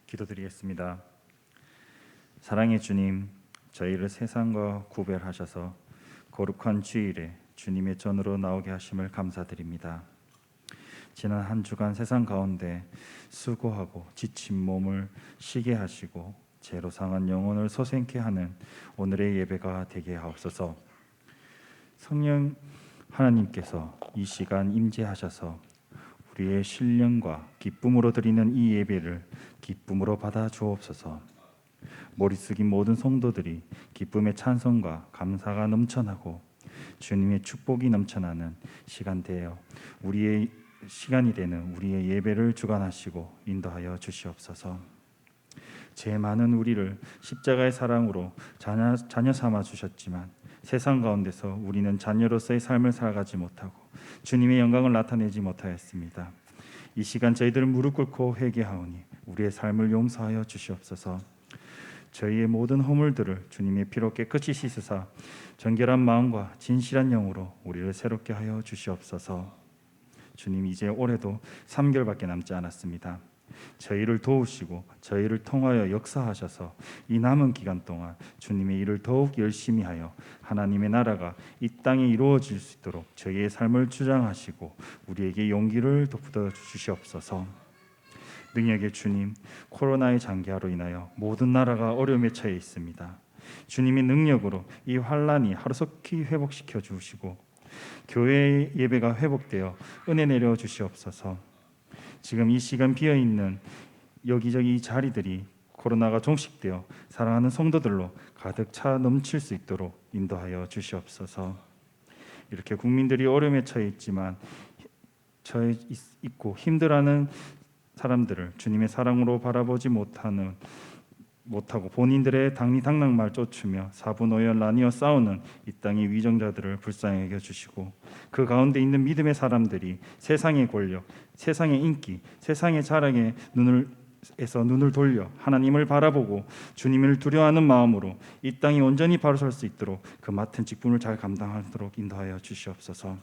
기도드리겠습니다. 사랑의 주님, 저희를 세상과 구별하셔서 거룩한 주일에 주님의 전으로 나오게 하심을 감사드립니다. 지난 한 주간 세상 가운데 수고하고 지친 몸을 쉬게 하시고 죄로 상한 영혼을 소생케 하는 오늘의 예배가 되게 하옵소서. 성령 하나님께서 이 시간 임재하셔서 우리의 신령과 기쁨으로 드리는 이 예배를 기쁨으로 받아 주옵소서. 머리 숙인 모든 성도들이 기쁨의 찬송과 감사가 넘쳐나고 주님의 축복이 넘쳐나는 시간이 되는 우리의 예배를 주관하시고 인도하여 주시옵소서. 죄 많은 우리를 십자가의 사랑으로 자녀 삼아 주셨지만 세상 가운데서 우리는 자녀로서의 삶을 살아가지 못하고 주님의 영광을 나타내지 못하였습니다. 이 시간 저희들은 무릎 꿇고 회개하오니 우리의 삶을 용서하여 주시옵소서. 저희의 모든 허물들을 주님의 피로 깨끗이 씻으사 정결한 마음과 진실한 영으로 우리를 새롭게 하여 주시옵소서. 주님, 이제 올해도 3개월밖에 남지 않았습니다. 저희를 도우시고 저희를 통하여 역사하셔서 이 남은 기간 동안 주님의 일을 더욱 열심히 하여 하나님의 나라가 이 땅에 이루어질 수 있도록 저희의 삶을 주장하시고 우리에게 용기를 돋워 주시옵소서. 능력의 주님, 코로나의 장기화로 인하여 모든 나라가 어려움에 처해 있습니다. 주님의 능력으로 이 환란이 하루속히 회복시켜 주시고 교회 예배가 회복되어 은혜 내려 주시옵소서. 지금 이 시간 비어있는 여기저기 이 자리들이 코로나가 종식되어 사랑하는 성도들로 가득 차 넘칠 수 있도록 인도하여 주시옵소서. 이렇게 국민들이 어려움에 처해 있고 힘들어하는 사람들을 주님의 사랑으로 바라보지 못하고 본인들의 당리당락만 쫓으며 사분오열 나뉘어 싸우는 이 땅의 위정자들을 불쌍히 여겨주시고 그 가운데 있는 믿음의 사람들이 세상의 권력, 세상의 인기, 세상의 자랑에 눈을 돌려 하나님을 바라보고 주님을 두려워하는 마음으로 이 땅이 온전히 바로 설 수 있도록 그 맡은 직분을 잘 감당하도록 인도하여 주시옵소서.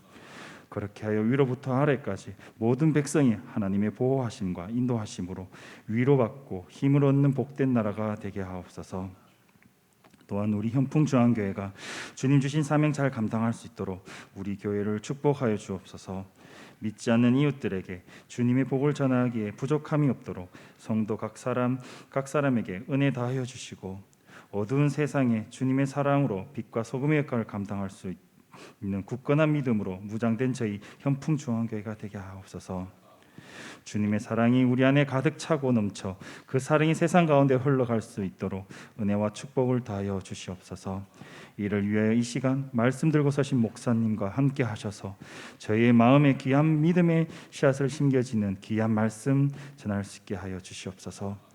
그렇게 하여 위로부터 아래까지 모든 백성이 하나님의 보호하심과 인도하심으로 위로받고 힘을 얻는 복된 나라가 되게 하옵소서. 또한 우리 현풍중앙교회가 주님 주신 사명 잘 감당할 수 있도록 우리 교회를 축복하여 주옵소서. 믿지 않는 이웃들에게 주님의 복을 전하기에 부족함이 없도록 성도 각 사람에게 은혜 다하여 주시고 어두운 세상에 주님의 사랑으로 빛과 소금의 역할을 감당할 수 있는 굳건한 믿음으로 무장된 저희 현풍중앙교회가 되게 하옵소서. 주님의 사랑이 우리 안에 가득 차고 넘쳐 그 사랑이 세상 가운데 흘러갈 수 있도록 은혜와 축복을 다하여 주시옵소서. 이를 위하여 이 시간 말씀 들고 서신 목사님과 함께 하셔서 저희의 마음에 귀한 믿음의 씨앗을 심겨지는 귀한 말씀 전할 수 있게 하여 주시옵소서.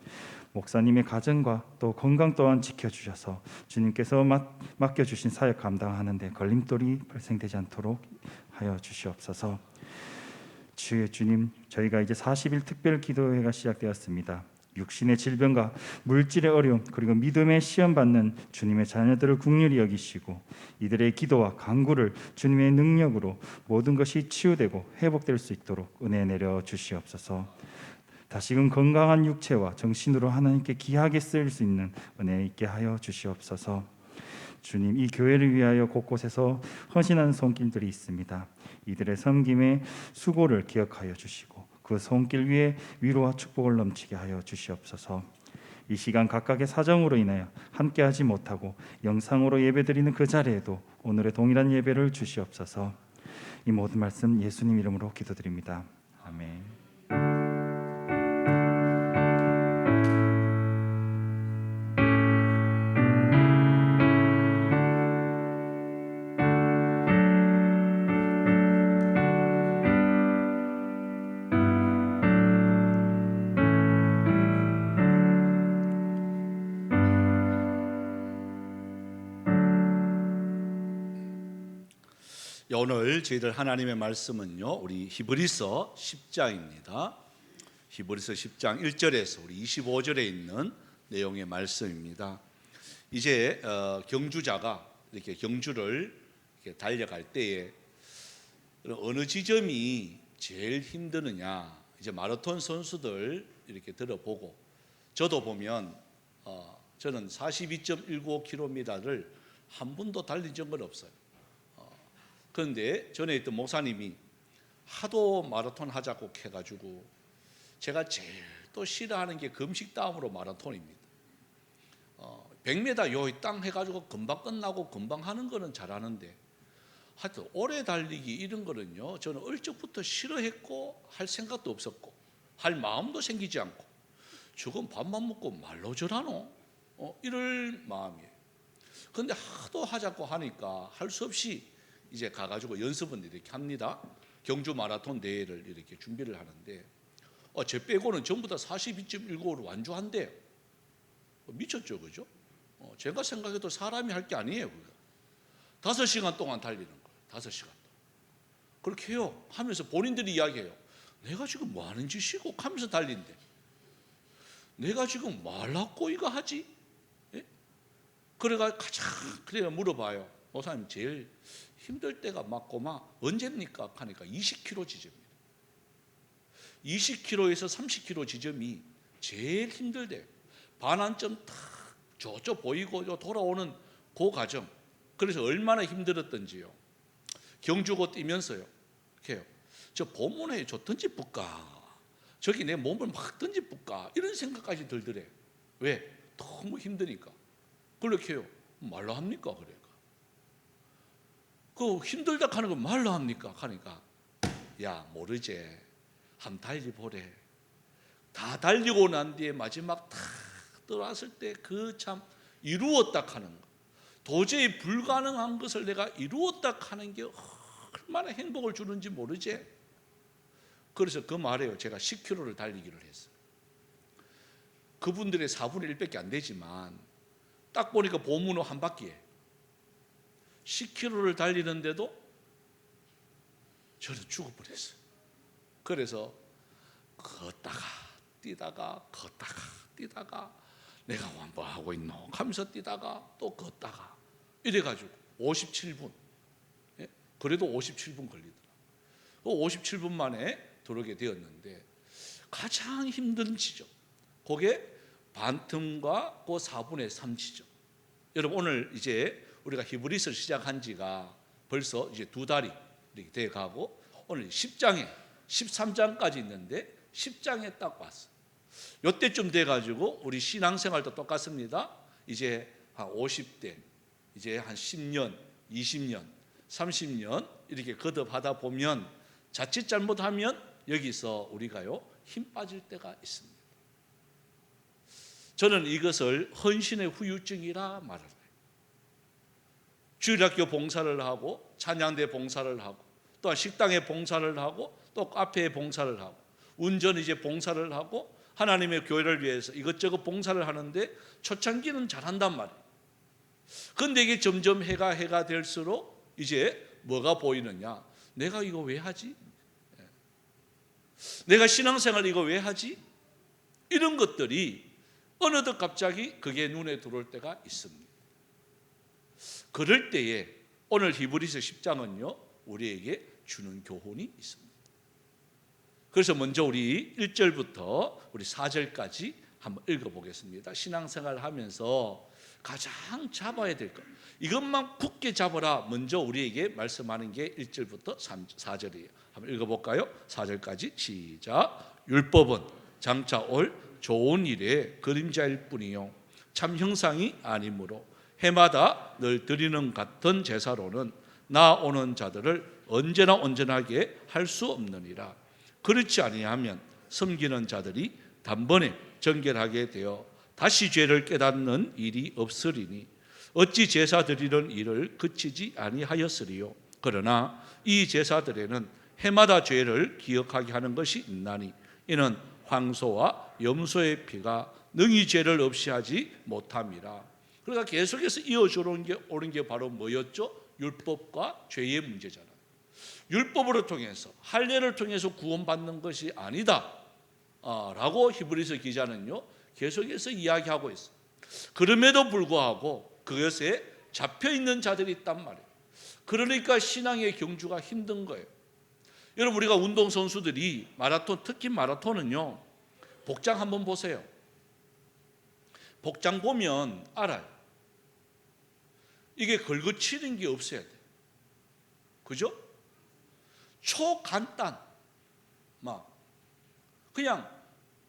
목사님의 가정과 또 건강 또한 지켜주셔서 주님께서 맡겨주신 사역 감당하는 데 걸림돌이 발생되지 않도록 하여 주시옵소서. 주의 주님, 저희가 이제 40일 특별 기도회가 시작되었습니다. 육신의 질병과 물질의 어려움 그리고 믿음의 시험 받는 주님의 자녀들을 긍휼히 여기시고 이들의 기도와 간구를 주님의 능력으로 모든 것이 치유되고 회복될 수 있도록 은혜 내려 주시옵소서. 다시금 건강한 육체와 정신으로 하나님께 귀하게 쓰일 수 있는 은혜 있게 하여 주시옵소서. 주님, 이 교회를 위하여 곳곳에서 헌신하는 손길들이 있습니다. 이들의 섬김의 수고를 기억하여 주시고 그 손길 위에 위로와 축복을 넘치게 하여 주시옵소서. 이 시간 각각의 사정으로 인하여 함께하지 못하고 영상으로 예배드리는 그 자리에도 오늘의 동일한 예배를 주시옵소서. 이 모든 말씀 예수님 이름으로 기도드립니다. 아멘. 오늘 저희들 하나님의 말씀은요, 우리 히브리서 10장입니다. 히브리서 10장 1절에서 우리 25절에 있는 내용의 말씀입니다. 이제 경주자가 이렇게 경주를 이렇게 달려갈 때에 어느 지점이 제일 힘드느냐, 이제 마라톤 선수들 이렇게 들어보고 저도 보면 저는 42.195km를 한 번도 달린 적은 없어요. 그런데 전에 있던 목사님이 하도 마라톤 하자고 해가지고 제가 제일 또 싫어하는 게 금식 다음으로 마라톤입니다. 100m 요이 땅 해가지고 금방 끝나고 금방 하는 거는 잘하는데 하여튼 오래 달리기 이런 거는요, 저는 어릴 적부터 싫어했고 할 생각도 없었고 할 마음도 생기지 않고 저건 밥만 먹고 말로 저라노? 이럴 마음이에요. 그런데 하도 하자고 하니까 할 수 없이 이제 가가지고 연습은 이렇게 합니다. 경주 마라톤 대회를 이렇게 준비를 하는데 제 빼고는 전부 다 42.195로 완주한대요. 미쳤죠, 그죠? 제가 생각해도 사람이 할 게 아니에요. 그거 5시간 동안 달리는 거예요. 5시간 동안. 그렇게 해요. 하면서 본인들이 이야기해요. 내가 지금 뭐 하는 짓이고 하면서 달린대. 내가 지금 뭐 하려고 이거 하지? 예? 그래가 물어봐요. 목사님 제일 힘들 때가 맞고 언제입니까? 하니까 20km 지점입니다. 20km에서 30km 지점이 제일 힘들대요. 반환점 탁 저쪽 보이고 돌아오는 그 과정. 그래서 얼마나 힘들었던지요. 경주고 뛰면서요. 이렇게 해요. 저 본문에 저 던집을까? 저기 내 몸을 막 던집을까? 이런 생각까지 들더래요. 왜? 너무 힘드니까. 그렇게 해요. 말로 합니까? 그래가. 그 힘들다 하는 거 말로 합니까? 하니까 야 모르지. 한번 달리보래. 다 달리고 난 뒤에 마지막 탁 들어왔을 때 그 참 이루었다 하는 거. 도저히 불가능한 것을 내가 이루었다 하는 게 얼마나 행복을 주는지 모르지. 그래서 그 말에요. 제가 10km를 달리기를 했어요. 그분들의 4분의 1밖에 안 되지만 딱 보니까 보문호 한 바퀴에 10km를 달리는데도 저는 죽어버렸어요. 그래서 걷다가 뛰다가 걷다가 뛰다가 내가 뭐 하고 있노 하면서 뛰다가 또 걷다가 이래가지고 57분. 그래도 57분 걸리더라. 57분 만에 들어오게 되었는데 가장 힘든 지점, 그게 반틈과 그 4분의 3 지점. 여러분 오늘 이제 우리가 히브리서 시작한 지가 벌써 이제 2달이 이렇게 돼 가고 오늘 10장에 13장까지 있는데 10장에 딱 왔어. 요때쯤 돼 가지고 우리 신앙생활도 똑같습니다. 이제 한 50대, 이제 한 10년, 20년, 30년 이렇게 거듭하다 보면 자칫 잘못하면 여기서 우리가요 힘 빠질 때가 있습니다. 저는 이것을 헌신의 후유증이라 말을 해요. 주일학교 봉사를 하고 찬양대 봉사를 하고 또 식당에 봉사를 하고 또 카페에 봉사를 하고 운전 이제 봉사를 하고 하나님의 교회를 위해서 이것저것 봉사를 하는데 초창기는 잘한단 말이에요. 그런데 이게 점점 해가 될수록 이제 뭐가 보이느냐? 내가 이거 왜 하지? 내가 신앙생활 이거 왜 하지? 이런 것들이 어느덧 갑자기 그게 눈에 들어올 때가 있습니다. 그럴 때에 오늘 히브리서 10장은요 우리에게 주는 교훈이 있습니다. 그래서 먼저 우리 1절부터 우리 4절까지 한번 읽어보겠습니다. 신앙생활 하면서 가장 잡아야 될 것, 이것만 굳게 잡아라 먼저 우리에게 말씀하는 게 1절부터 4절이에요. 한번 읽어볼까요? 4절까지 시작. 율법은 장차 올 좋은 일의 그림자일 뿐이요 참 형상이 아니므로 해마다 늘 드리는 같은 제사로는 나오는 자들을 언제나 온전하게 할 수 없느니라. 그렇지 아니하면 섬기는 자들이 단번에 정결하게 되어 다시 죄를 깨닫는 일이 없으리니 어찌 제사 드리는 일을 그치지 아니하였으리요. 그러나 이 제사들에는 해마다 죄를 기억하게 하는 것이 있나니 이는 황소와 염소의 피가 능히 죄를 없이 하지 못함이라. 그러니까 계속해서 이어져 오는 게 바로 뭐였죠? 율법과 죄의 문제잖아요. 율법으로 통해서 할례를 통해서 구원받는 것이 아니다 라고 히브리서 기자는요 계속해서 이야기하고 있어요. 그럼에도 불구하고 그것에 잡혀있는 자들이 있단 말이에요. 그러니까 신앙의 경주가 힘든 거예요. 여러분 우리가 운동선수들이 마라톤, 특히 마라톤은요 복장 한번 보세요. 복장 보면 알아요. 이게 걸거치는 게 없어야 돼. 그죠? 초간단. 막 그냥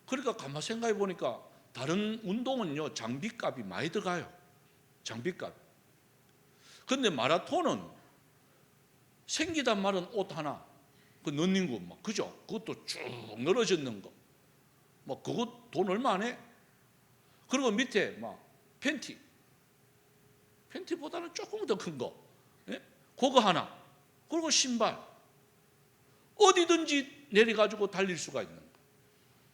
그러니까 가만 생각해 보니까 다른 운동은요 장비값이 많이 들어가요. 장비값. 근데 마라톤은 생기단 말은 옷 하나 그 넣는 거 막 그죠? 그것도 쭉 늘어졌는 거. 뭐 그거 돈 얼마 안 해? 그리고 밑에 막 팬티보다는 조금 더 큰 거. 예? 그거 하나. 그리고 신발. 어디든지 내려가지고 달릴 수가 있는 거.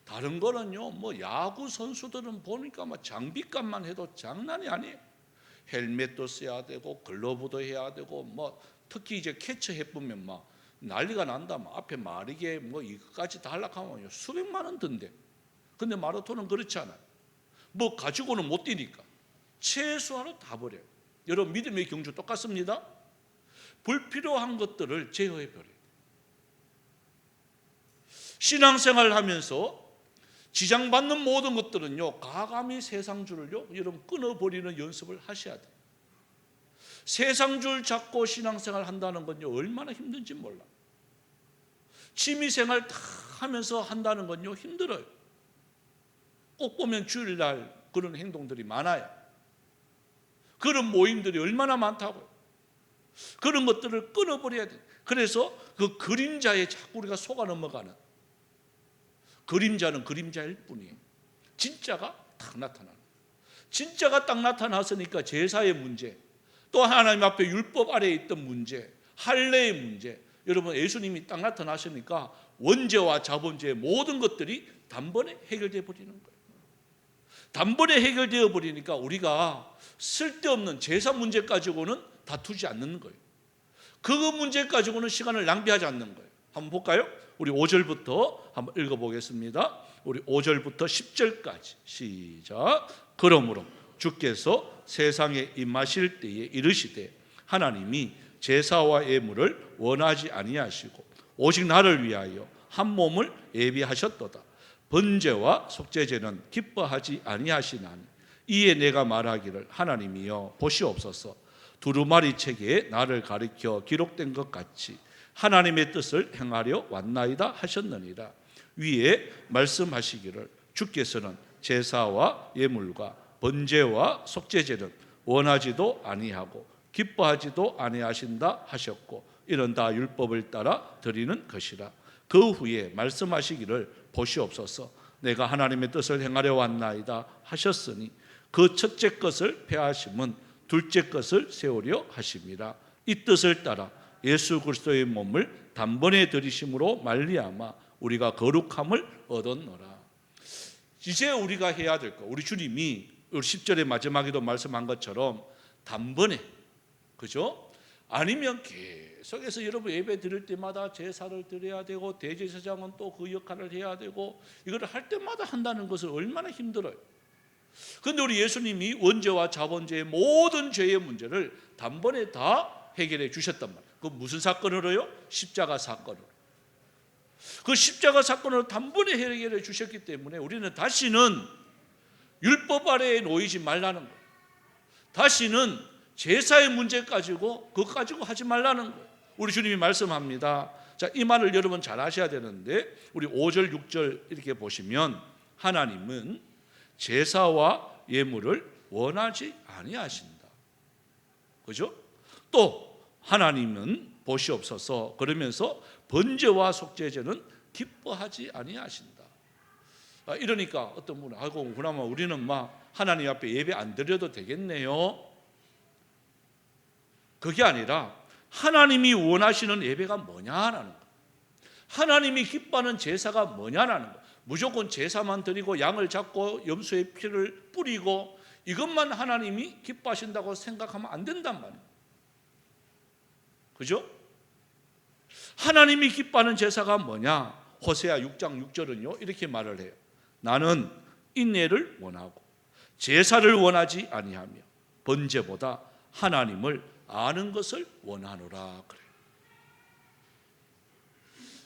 다른 거는요, 뭐 야구 선수들은 보니까 막 장비값만 해도 장난이 아니에요. 헬멧도 써야 되고, 글러브도 해야 되고, 뭐 특히 이제 캐쳐 해보면 막 난리가 난다. 막 앞에 마르게 뭐 이거까지 다 하려면 수백만 원 든대. 근데 마라톤은 그렇지 않아요. 뭐 가지고는 못 뛰니까 최소한은 다 버려요. 여러분 믿음의 경주 똑같습니다. 불필요한 것들을 제어해 버려요. 신앙생활 하면서 지장받는 모든 것들은요 과감히 세상줄을요 여러분 끊어버리는 연습을 하셔야 돼요. 세상줄 잡고 신앙생활 한다는 건요 얼마나 힘든지 몰라. 취미생활 다 하면서 한다는 건요 힘들어요. 꼭 보면 주일날 그런 행동들이 많아요. 그런 모임들이 얼마나 많다고요. 그런 것들을 끊어버려야 돼요. 그래서 그 그림자에 자꾸 우리가 속아 넘어가는, 그림자는 그림자일 뿐이에요. 진짜가 딱 나타나는. 진짜가 딱 나타났으니까 제사의 문제, 또 하나님 앞에 율법 아래에 있던 문제, 할례의 문제, 여러분 예수님이 딱 나타나시니까 원죄와 자본죄의 모든 것들이 단번에 해결되어 버리는 거예요. 단번에 해결되어 버리니까 우리가 쓸데없는 제사 문제 가지고는 다투지 않는 거예요. 그거 문제 가지고는 시간을 낭비하지 않는 거예요. 한번 볼까요? 우리 5절부터 한번 읽어보겠습니다. 우리 5절부터 10절까지 시작. 그러므로 주께서 세상에 임하실 때에 이르시되 하나님이 제사와 예물을 원하지 아니하시고 오직 나를 위하여 한 몸을 예비하셨도다. 번제와 속죄제는 기뻐하지 아니하시나니 이에 내가 말하기를 하나님이여 보시옵소서. 두루마리 책에 나를 가리켜 기록된 것 같이 하나님의 뜻을 행하려 왔나이다 하셨느니라. 위에 말씀하시기를 주께서는 제사와 예물과 번제와 속죄제는 원하지도 아니하고 기뻐하지도 아니하신다 하셨고 이런 다 율법을 따라 드리는 것이라. 그 후에 말씀하시기를 보시옵소서. 내가 하나님의 뜻을 행하려 왔나이다 하셨으니 그 첫째 것을 폐하심은 둘째 것을 세우려 하심이라. 이 뜻을 따라 예수 그리스도의 몸을 단번에 들이심으로 말미암아 우리가 거룩함을 얻었노라. 이제 우리가 해야 될 거, 우리 주님이 우리 10절의 마지막에도 말씀한 것처럼 단번에, 그죠? 아니면 계속해서 여러분 예배 드릴 때마다 제사를 드려야 되고 대제사장은 또 그 역할을 해야 되고 이거를 할 때마다 한다는 것은 얼마나 힘들어요. 그런데 우리 예수님이 원죄와 자본죄의 모든 죄의 문제를 단번에 다 해결해 주셨단 말이에요. 그 무슨 사건으로요? 십자가 사건으로. 그 십자가 사건을 단번에 해결해 주셨기 때문에 우리는 다시는 율법 아래에 놓이지 말라는 거예요. 다시는 제사의 문제 가지고 그거 가지고 하지 말라는 거예요. 우리 주님이 말씀합니다. 자, 이 말을 여러분 잘 아셔야 되는데 우리 5절 6절 이렇게 보시면 하나님은 제사와 예물을 원하지 아니하신다. 그죠? 또 하나님은 보시옵소서 그러면서 번제와 속죄제는 기뻐하지 아니하신다. 이러니까 어떤 분은 아이고 그나마 우리는 막 하나님 앞에 예배 안 드려도 되겠네요. 그게 아니라 하나님이 원하시는 예배가 뭐냐라는 거. 하나님이 기뻐하는 제사가 뭐냐라는 거. 무조건 제사만 드리고 양을 잡고 염소의 피를 뿌리고 이것만 하나님이 기뻐하신다고 생각하면 안 된단 말이에요. 그죠? 하나님이 기뻐하는 제사가 뭐냐? 호세아 6장 6절은요 이렇게 말을 해요. 나는 인내를 원하고 제사를 원하지 아니하며 번제보다 하나님을 아는 것을 원하노라 그래요.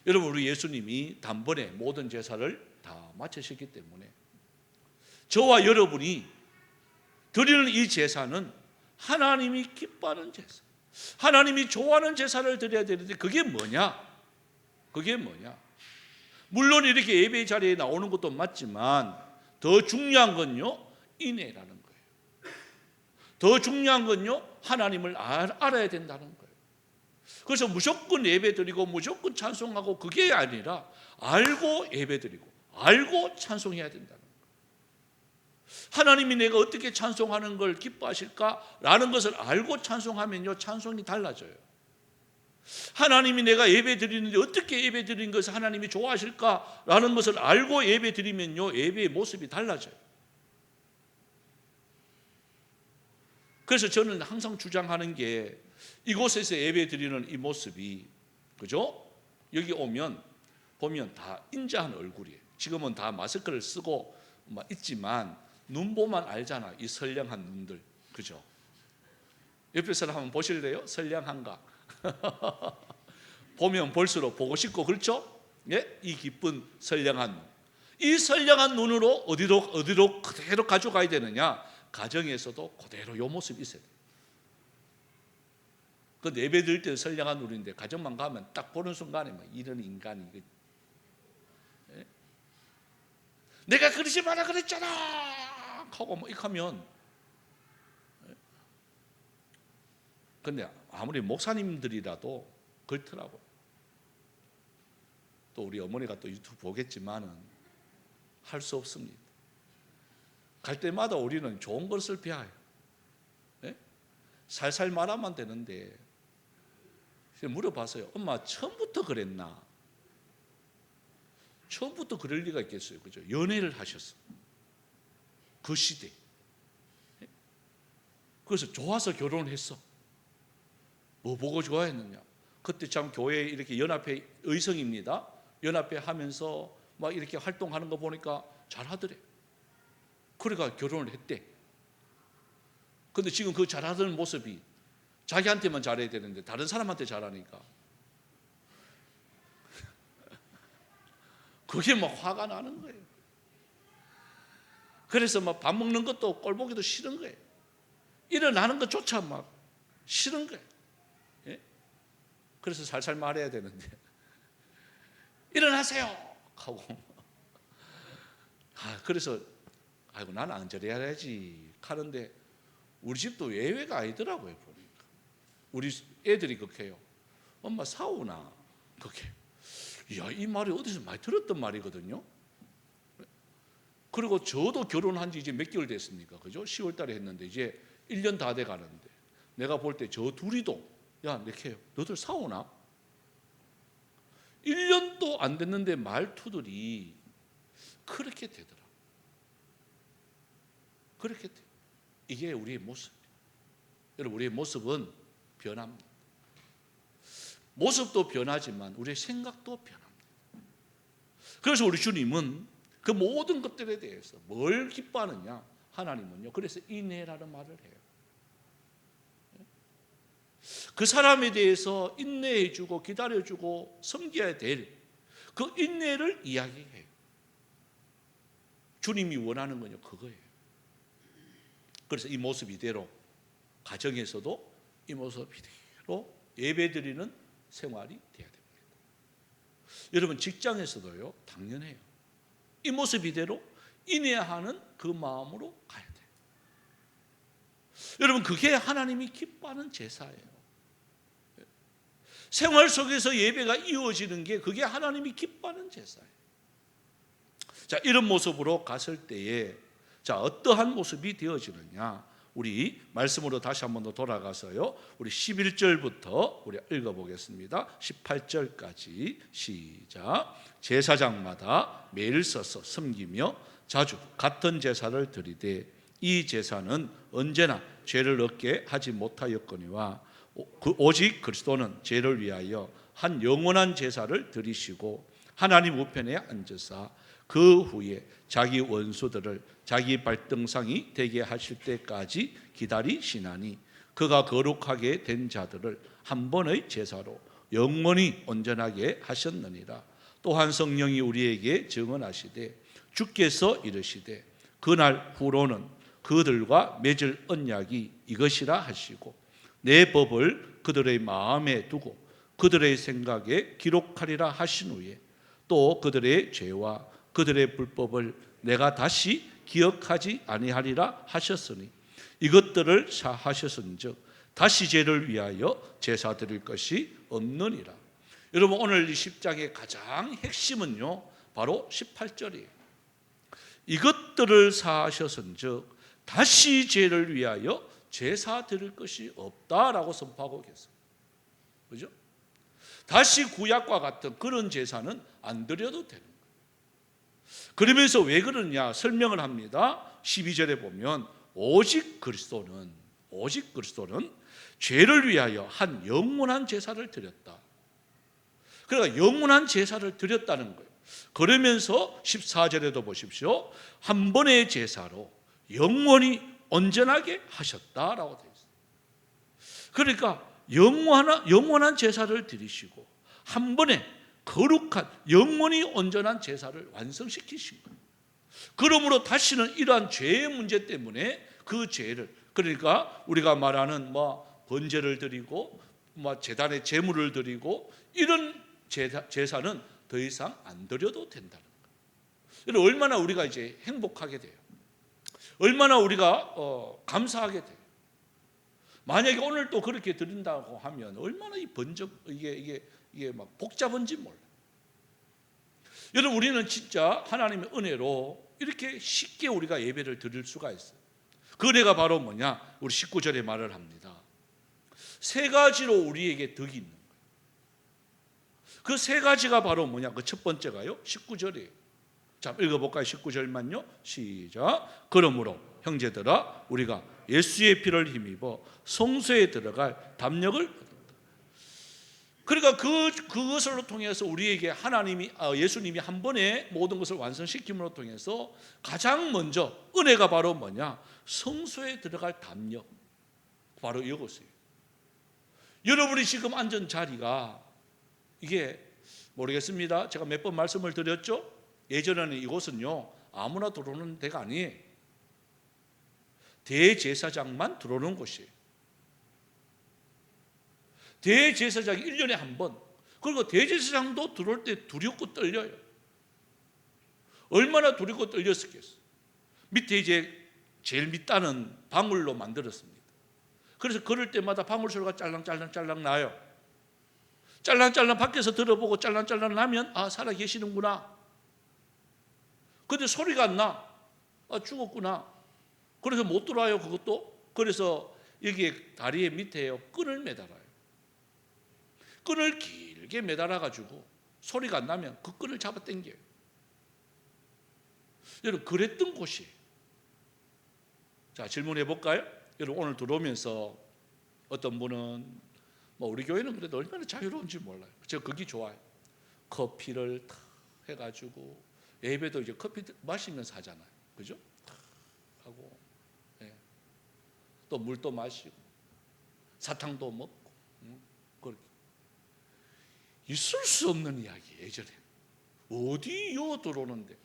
여러분 우리 예수님이 단번에 모든 제사를 다 마치셨기 때문에 저와 여러분이 드리는 이 제사는 하나님이 기뻐하는 제사, 하나님이 좋아하는 제사를 드려야 되는데 그게 뭐냐? 그게 뭐냐? 물론 이렇게 예배 자리에 나오는 것도 맞지만 더 중요한 건요, 인애라는 거예요. 더 중요한 건요, 하나님을 알아야 된다는 거예요. 그래서 무조건 예배 드리고 무조건 찬송하고 그게 아니라 알고 예배 드리고 알고 찬송해야 된다는 거예요. 하나님이 내가 어떻게 찬송하는 걸 기뻐하실까라는 것을 알고 찬송하면요, 찬송이 달라져요. 하나님이 내가 예배 드리는데 어떻게 예배 드리는 것을 하나님이 좋아하실까라는 것을 알고 예배 드리면요, 예배의 모습이 달라져요. 그래서 저는 항상 주장하는 게 이곳에서 예배 드리는 이 모습이, 그죠? 여기 보면 다 인자한 얼굴이에요. 지금은 다 마스크를 쓰고 있지만 눈 보면 알잖아, 이 선량한 눈들, 그죠? 옆에 사람 한번 보실래요? 선량한가? 보면 볼수록 보고 싶고, 그렇죠? 예? 이 기쁜 선량한 눈. 이 선량한 눈으로 어디로 그대로 가져가야 되느냐? 가정에서도 그대로 이 모습이 있어야 돼요. 그 예배 드릴 때는 선량한 눈인데 가정만 가면 딱 보는 순간에 이런 인간이, 예? 내가 그러지 마라 그랬잖아 하고 이렇게 하면, 근데 아무리 목사님들이라도 그렇더라고요. 또 우리 어머니가 또 유튜브 보겠지만은 할 수 없습니다. 갈 때마다 우리는 좋은 것을 배워요. 네? 살살 말하면 되는데 물어봤어요. 엄마 처음부터 그랬나? 처음부터 그럴 리가 있겠어요, 그죠? 연애를 하셨어, 그 시대. 그래서 좋아서 결혼했어. 뭐 보고 좋아했느냐? 그때 참 교회 이렇게 연합회 의성입니다. 연합회 하면서 막 이렇게 활동하는 거 보니까 잘하더래. 그래가 결혼을 했대. 근데 지금 그 잘하던 모습이 자기한테만 잘해야 되는데 다른 사람한테 잘하니까 그게 막 화가 나는 거예요. 그래서 막 밥 먹는 것도 꼴 보기도 싫은 거예요. 일어나는 것조차 막 싫은 거예요. 예? 그래서 살살 말해야 되는데 일어나세요 하고 그래서 아이고 나는 안 저래야지 하는데 우리 집도 예외가 아니더라고요. 보니까 우리 애들이 그렇게 해요. 엄마 사오나? 그렇게. 이야, 이 말이 어디서 많이 들었던 말이거든요. 그리고 저도 결혼한 지 이제 몇 개월 됐습니까? 그죠? 10월 달에 했는데 이제 1년 다 돼 가는데 내가 볼 때 저 둘이도 야, 이렇게 해요. 너들 사오나? 1년도 안 됐는데 말투들이 그렇게 되더라. 그렇게 돼. 이게 우리의 모습. 여러분, 우리의 모습은 변합니다. 모습도 변하지만 우리의 생각도 변합니다. 그래서 우리 주님은 그 모든 것들에 대해서 뭘 기뻐하느냐? 하나님은요, 그래서 인내라는 말을 해요. 그 사람에 대해서 인내해주고 기다려주고 섬겨야 될 그 인내를 이야기해요. 주님이 원하는 건요, 그거예요. 그래서 이 모습 이대로 가정에서도 이 모습 이대로 예배드리는 생활이 돼야 됩니다. 여러분, 직장에서도요, 당연해요. 이 모습 이대로 인내하는 그 마음으로 가야 돼요. 여러분, 그게 하나님이 기뻐하는 제사예요. 생활 속에서 예배가 이루어지는 게 그게 하나님이 기뻐하는 제사예요. 자, 이런 모습으로 갔을 때에 자, 어떠한 모습이 되어지느냐? 우리 말씀으로 다시 한 번 더 돌아가서요, 우리 11절부터 우리 읽어보겠습니다. 18절까지 시작. 제사장마다 매일 서서 섬기며 자주 같은 제사를 드리되 이 제사는 언제나 죄를 얻게 하지 못하였거니와 오직 그리스도는 죄를 위하여 한 영원한 제사를 드리시고 하나님 우편에 앉으사 그 후에 자기 원수들을 자기 발등상이 되게 하실 때까지 기다리시나니 그가 거룩하게 된 자들을 한 번의 제사로 영원히 온전하게 하셨느니라. 또한 성령이 우리에게 증언하시되 주께서 이르시되 그날 후로는 그들과 맺을 언약이 이것이라 하시고 내 법을 그들의 마음에 두고 그들의 생각에 기록하리라 하신 후에 또 그들의 죄와 그들의 불법을 내가 다시 기억하지 아니하리라 하셨으니 이것들을 사하셨은즉 다시 죄를 위하여 제사 드릴 것이 없느니라. 여러분 오늘 이 10장의 가장 핵심은요 바로 18절이에요. 이것들을 사하셨은즉 다시 죄를 위하여 제사 드릴 것이 없다라고 선포하고 계세요. 그죠? 다시 구약과 같은 그런 제사는 안 드려도 되는 거예요. 그러면서 왜 그러냐 설명을 합니다. 12절에 보면 오직 그리스도는 죄를 위하여 한 영원한 제사를 드렸다. 그러니까 영원한 제사를 드렸다는 거예요. 그러면서 14절에도 보십시오. 한 번의 제사로 영원히 온전하게 하셨다라고 되어 있어요. 그러니까 영원한 제사를 드리시고 한 번에 거룩한 영원히 온전한 제사를 완성시키신 거예요. 그러므로 다시는 이러한 죄의 문제 때문에 그 죄를 그러니까 우리가 말하는 번제를 드리고 제단에 제물을 드리고 이런 제사는 더 이상 안 드려도 된다는 거예요. 얼마나 우리가 이제 행복하게 돼요. 얼마나 우리가 감사하게 돼요. 만약에 오늘 또 그렇게 드린다고 하면 얼마나 이 번적 이게 막 복잡한지 몰라요. 여러분 우리는 진짜 하나님의 은혜로 이렇게 쉽게 우리가 예배를 드릴 수가 있어요. 그 은혜가 바로 뭐냐? 우리 19절에 말을 합니다. 세 가지로 우리에게 덕이 있는 거예요. 그 세 가지가 바로 뭐냐? 그 첫 번째가요 19절이에요. 자 읽어볼까요? 19절만요. 시작. 그러므로 형제들아 우리가 예수의 피를 힘입어 성소에 들어갈 담력을 얻었다. 그러니까 그것을 통해서 우리에게 예수님이 한 번에 모든 것을 완성시킴으로 통해서 가장 먼저 은혜가 바로 뭐냐? 성소에 들어갈 담력. 바로 이것이에요. 여러분이 지금 앉은 자리가 이게 모르겠습니다. 제가 몇 번 말씀을 드렸죠? 예전에는 이곳은요 아무나 들어오는 데가 아니에요. 대제사장만 들어오는 곳이에요. 대제사장이 1년에 한 번. 그리고 대제사장도 들어올 때 두렵고 떨려요. 얼마나 두렵고 떨렸었겠어요. 밑에 이제 제일 밑단은 방울로 만들었습니다. 그래서 걸을 때마다 방울 소리가 짤랑짤랑 나요. 짤랑짤랑 밖에서 들어보고 짤랑짤랑 나면 살아 계시는구나. 근데 소리가 안 나. 죽었구나. 그래서 못 들어와요 그것도. 그래서 여기에 다리에 밑에요 끈을 매달아요. 끈을 길게 매달아가지고 소리가 안 나면 그 끈을 잡아 당겨요. 여러분 그랬던 곳이에요. 자 질문해 볼까요? 여러분 오늘 들어오면서 어떤 분은 우리 교회는 그래도 얼마나 자유로운지 몰라요. 제가 거기 좋아요. 커피를 탁 해가지고 예배도 이제 커피 마시면서 하잖아요. 그죠? 탁 하고 또 물도 마시고 사탕도 먹고 그렇게 있을 수 없는 이야기. 예전에 어디요 들어오는데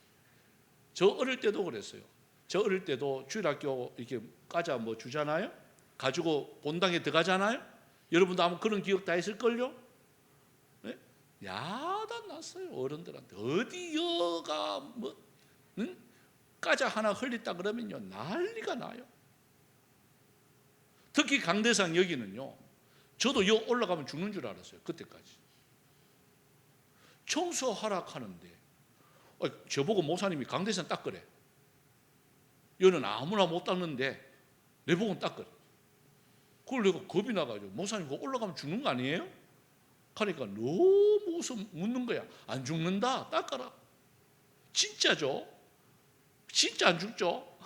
저 어릴 때도 그랬어요. 저 어릴 때도 주일학교 이렇게 과자 주잖아요. 가지고 본당에 들어가잖아요. 여러분도 아마 그런 기억 다 있을걸요. 네? 야단 났어요 어른들한테. 어디여가 과자 하나 흘렸다 그러면요 난리가 나요. 특히 강대상 여기는요 저도 여 올라가면 죽는 줄 알았어요. 그때까지 청소 하락하는데 저보고 목사님이 강대상 닦으래. 여는 아무나 못 닦는데 내 보고는 닦으래. 그걸 내가 겁이 나가지고 목사님 그거 올라가면 죽는 거 아니에요? 하니까 너무 묻는 거야. 안 죽는다 닦아라. 진짜죠? 진짜 안 죽죠?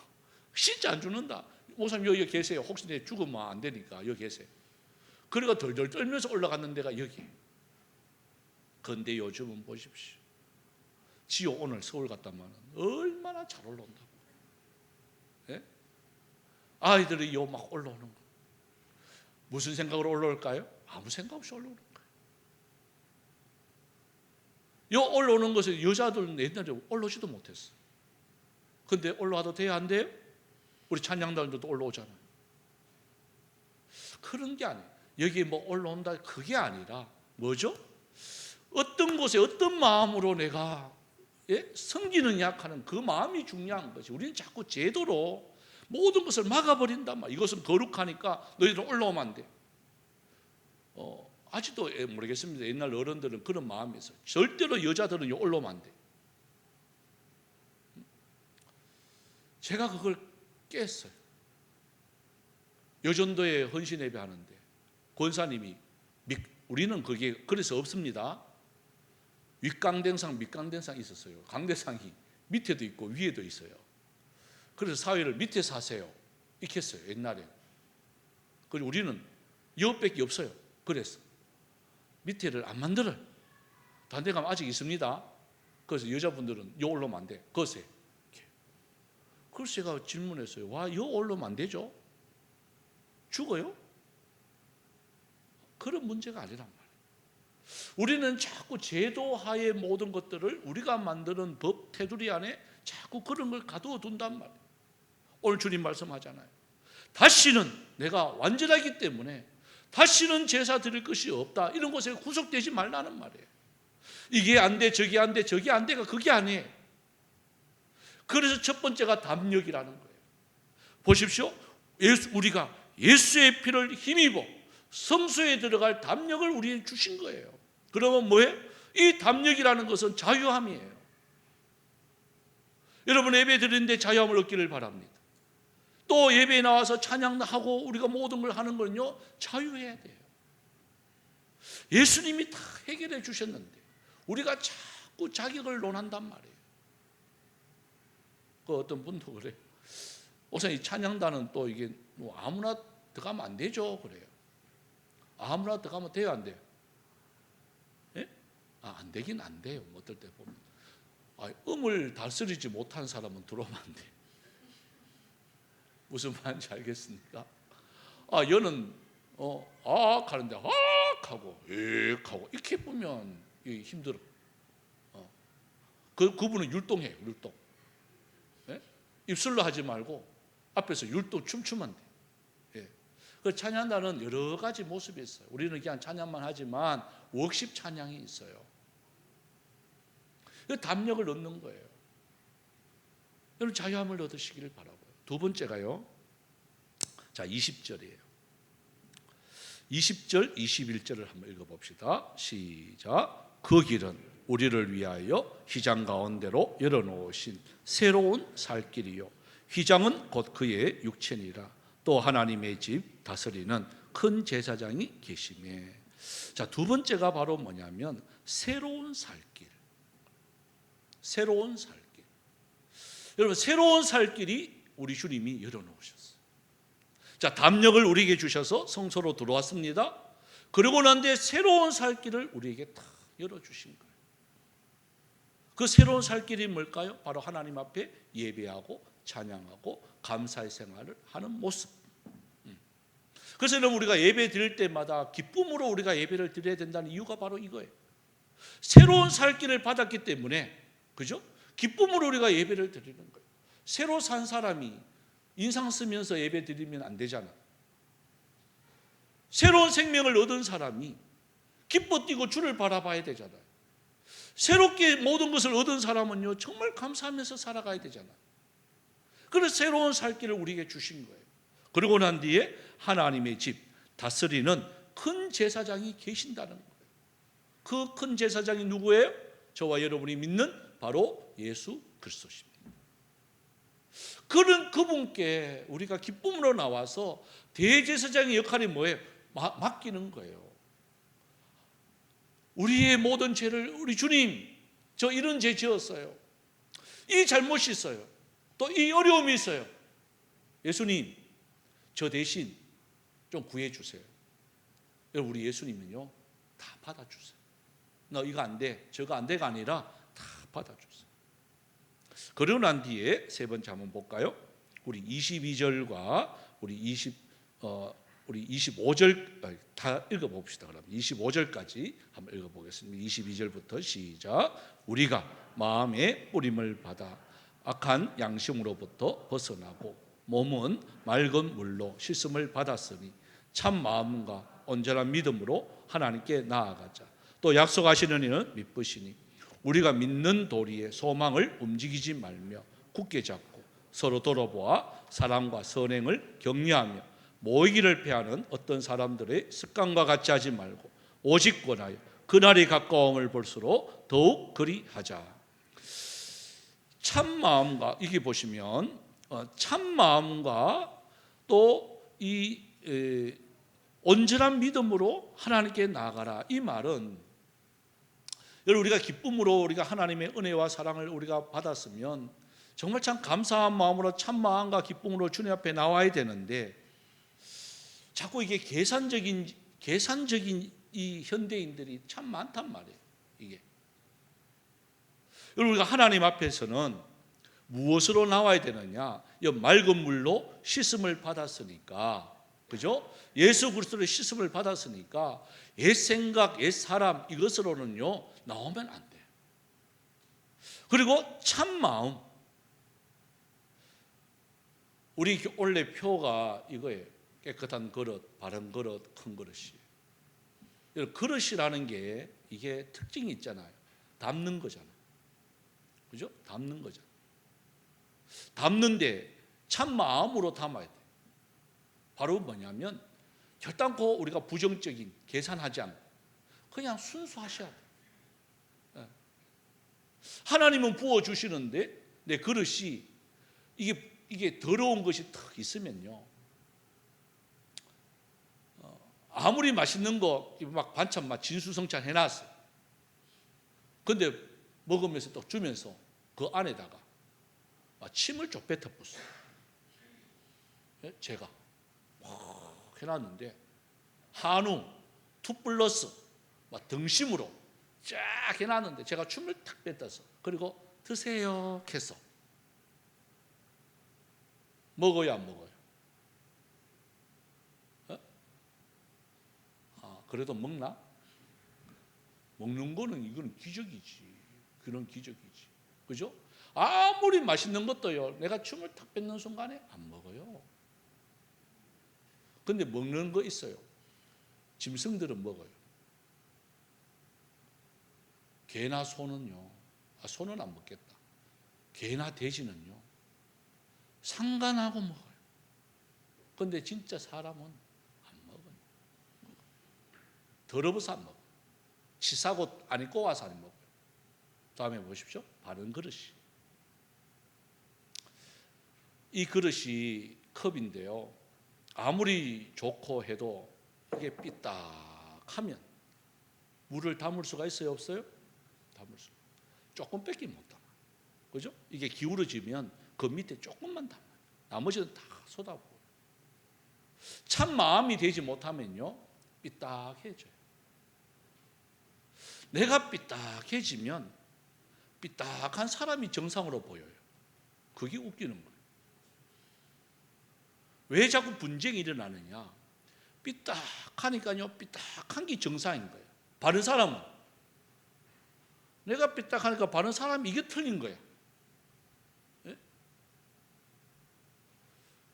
진짜 안 죽는다. 목사님 여기 계세요. 혹시 내 죽으면 안 되니까 여기 계세요. 그러니까 덜덜 떨면서 올라갔는 데가 여기. 그런데 요즘은 보십시오. 지호 오늘 서울 갔다만 얼마나 잘 올라온다고. 예? 아이들이 요 막 올라오는 거. 무슨 생각으로 올라올까요? 아무 생각 없이 올라오는 거예요. 요 올라오는 것은 여자들은 옛날에 올라오지도 못했어. 근데 올라와도 돼요? 안 돼요? 우리 찬양단들도 올라오잖아요. 그런 게 아니에요. 여기 뭐 올라온다 그게 아니라 뭐죠? 어떤 곳에 어떤 마음으로 내가 섬기느냐 하는 그 마음이 중요한 거지. 우리는 자꾸 제도로 모든 것을 막아버린단 말이야. 이것은 거룩하니까 너희들은 올라오면 안 돼. 아직도 모르겠습니다. 옛날 어른들은 그런 마음이 있어요. 절대로 여자들은 올라오면 안 돼. 제가 그걸 깼어요. 여전도에 헌신 예배 하는데 권사님이 우리는 그게 그래서 없습니다. 윗강대상 밑강대상 있었어요. 강대상이 밑에도 있고 위에도 있어요. 그래서 사회를 밑에서 하세요 이렇게 했어요 옛날에. 그리고 우리는 여밖에 없어요. 그래서 밑에를 안 만들어요. 다른 데 가면 아직 있습니다. 그래서 여자분들은 요 올라오면 안 돼. 거세. 그래서 제가 질문했어요. 와, 요 올라오면 안 되죠? 죽어요? 그런 문제가 아니란 말이에요. 우리는 자꾸 제도하의 모든 것들을 우리가 만드는 법 테두리 안에 자꾸 그런 걸 가두어 둔단 말이에요. 오늘 주님 말씀하잖아요. 다시는 내가 완전하기 때문에 다시는 제사 드릴 것이 없다. 이런 것에 구속되지 말라는 말이에요. 이게 안 돼, 저게 안 돼, 저게 안 돼가 그게 아니에요. 그래서 첫 번째가 담력이라는 거예요. 보십시오. 우리가 예수의 피를 힘입어 성소에 들어갈 담력을 우리에게 주신 거예요. 그러면 뭐예요? 이 담력이라는 것은 자유함이에요. 여러분 예배 드리는데 자유함을 얻기를 바랍니다. 또 예배에 나와서 찬양하고 우리가 모든 걸 하는 건요 자유해야 돼요. 예수님이 다 해결해 주셨는데 우리가 자꾸 자격을 논한단 말이에요. 그 어떤 분도 그래요. 우선 이 찬양단은 또 이게 뭐 아무나 들어가면 안 되죠 그래요. 아무나 들어가면 돼요 안 돼요? 예? 안 되긴 안 돼요. 어떨 때 보면 음을 다스리지 못한 사람은 들어오면 안 돼. 무슨 말인지 알겠습니까? 얘는 하는데 하고 하고 이렇게 보면 힘들어. 그분은 율동해요. 율동. 예? 입술로 하지 말고 앞에서 율동 춤추면 돼. 예. 그 찬양단은 여러 가지 모습이 있어요. 우리는 그냥 찬양만 하지만 워십 찬양이 있어요. 그 담력을 얻는 거예요. 여러분 자유함을 얻으시기를 바라고요. 두 번째가요. 자, 20절이에요. 20절, 21절을 한번 읽어봅시다. 시작. 그 길은 우리를 위하여 휘장 가운데로 열어놓으신 새로운 살 길이요. 휘장은 곧 그의 육체니라. 또 하나님의 집 다스리는 큰 제사장이 계시매. 자, 두 번째가 바로 뭐냐면 새로운 살 길. 새로운 살 길. 여러분 새로운 살 길이 우리 주님이 열어놓으셨어요. 자, 담력을 우리에게 주셔서 성소로 들어왔습니다. 그러고 난 뒤에 새로운 살 길을 우리에게 다 열어주신 거예요. 그 새로운 살 길이 뭘까요? 바로 하나님 앞에 예배하고 찬양하고 감사의 생활을 하는 모습. 그래서 우리가 예배 드릴 때마다 기쁨으로 우리가 예배를 드려야 된다는 이유가 바로 이거예요. 새로운 살 길을 받았기 때문에, 그죠? 기쁨으로 우리가 예배를 드리는 거예요. 새로 산 사람이 인상 쓰면서 예배 드리면 안 되잖아. 새로운 생명을 얻은 사람이 기뻐 뛰고 주를 바라봐야 되잖아요. 새롭게 모든 것을 얻은 사람은요 정말 감사하면서 살아가야 되잖아요. 그래서 새로운 살 길을 우리에게 주신 거예요. 그러고 난 뒤에 하나님의 집 다스리는 큰 제사장이 계신다는 거예요. 그 큰 제사장이 누구예요? 저와 여러분이 믿는 바로 예수 그리스도십니다. 그런 그분께 우리가 기쁨으로 나와서 대제사장의 역할이 뭐예요? 맡기는 거예요. 우리의 모든 죄를 우리 주님, 저 이런 죄 지었어요. 이 잘못이 있어요. 또 이 어려움이 있어요. 예수님, 저 대신 좀 구해주세요. 여러분 우리 예수님은요 다 받아주세요. 너 이거 안 돼, 저거 안 돼가 아니라 다 받아주세요. 그러고 난 뒤에 세 번째 한번 볼까요? 우리 22절과 우리 25절 다 읽어봅시다. 그럼 25절까지 한번 읽어보겠습니다. 22절부터 시작. 우리가 마음의 뿌림을 받아 악한 양심으로부터 벗어나고 몸은 맑은 물로 씻음을 받았으니 참 마음과 온전한 믿음으로 하나님께 나아가자. 또 약속하시는 이는 믿으시니 우리가 믿는 도리에 소망을 움직이지 말며 굳게 잡고 서로 돌아보아 사랑과 선행을 격려하며 모이기를 패하는 어떤 사람들의 습관과 같이 하지 말고 오직 권하여 그날이 가까움을 볼수록 더욱 그리하자. 참 마음과, 이게 보시면 참 마음과 또 이 온전한 믿음으로 하나님께 나아가라. 이 말은 여러분, 우리가 기쁨으로 우리가 하나님의 은혜와 사랑을 우리가 받았으면 정말 참 감사한 마음으로 참 마음과 기쁨으로 주님 앞에 나와야 되는데, 자꾸 이게 계산적인 이 현대인들이 참 많단 말이에요. 이게 여러분, 우리가 하나님 앞에서는 무엇으로 나와야 되느냐? 이 맑은 물로 씻음을 받았으니까, 그죠? 예수 그리스도의 씻음을 받았으니까 옛 생각, 옛 사람 이것으로는요 나오면 안 돼요. 그리고 참 마음, 우리 원래 표가 이거예요. 깨끗한 그릇, 바른 그릇, 큰 그릇이에요. 그릇이라는 게 이게 특징이 있잖아요. 담는 거잖아요. 그죠? 담는 거잖아요. 담는데 참 마음으로 담아야 돼요. 바로 뭐냐면 결단코 우리가 부정적인 계산하지 않고 그냥 순수하셔야 돼요. 하나님은 부어주시는데 내 그릇이 이게 더러운 것이 탁 있으면요, 아무리 맛있는 거 막 반찬 막 진수성찬 해놨어요. 근데 먹으면서 또 주면서 그 안에다가 막 침을 좀 뱉어 붓어요. 제가 막 해놨는데 한우, 투플러스 막 등심으로 쫙 해놨는데 제가 춤을 탁 뱉어서 그리고 드세요 했어. 먹어요, 안 먹어요? 그래도 먹나? 먹는 거는 이거는 기적이지. 그런 기적이지. 그죠? 아무리 맛있는 것도요, 내가 춤을 탁 뱉는 순간에 안 먹어요. 근데 먹는 거 있어요. 짐승들은 먹어요. 개나 소는요, 소는 안 먹겠다. 개나 돼지는요, 상관하고 먹어요. 근데 진짜 사람은 안 먹어요. 더러워서 안 먹어요. 치사고 안 입고 와서 안 먹어요. 다음에 보십시오. 바른 그릇이. 이 그릇이 컵인데요, 아무리 좋고 해도 이게 삐딱하면 물을 담을 수가 있어요, 없어요? 담을 수. 조금 뺏기 못 담아. 그죠? 이게 기울어지면 그 밑에 조금만 담아요. 나머지는 다 쏟아부어요. 참 마음이 되지 못하면요, 삐딱해져요. 내가 삐딱해지면 삐딱한 사람이 정상으로 보여요. 그게 웃기는 거예요. 왜 자꾸 분쟁이 일어나느냐? 삐딱하니까요, 삐딱한 게 정상인 거예요. 바른 사람은 내가 삐딱하니까 바른 사람이 이게 틀린 거예요. 예?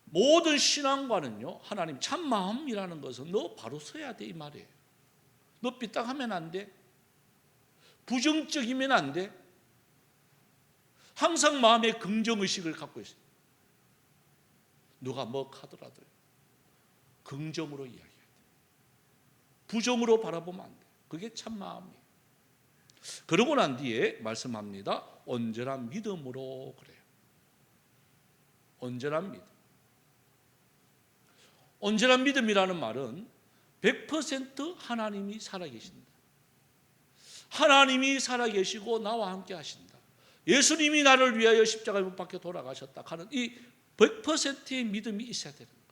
모든 신앙과는요, 하나님 참 마음이라는 것은 너 바로 서야 돼 이 말이에요. 너 삐딱하면 안 돼. 부정적이면 안 돼. 항상 마음에 긍정의식을 갖고 있어요. 누가 뭐 하더라도 긍정으로 이야기해야 돼. 부정으로 바라보면 안 돼. 그게 참 마음이에요. 그러고 난 뒤에 말씀합니다. 온전한 믿음으로 그래요. 온전한 믿음. 온전한 믿음이라는 말은 100% 하나님이 살아계신다. 하나님이 살아계시고 나와 함께 하신다. 예수님이 나를 위하여 십자가에 못 박혀 돌아가셨다 하는 이 100%의 믿음이 있어야 되는 거예요.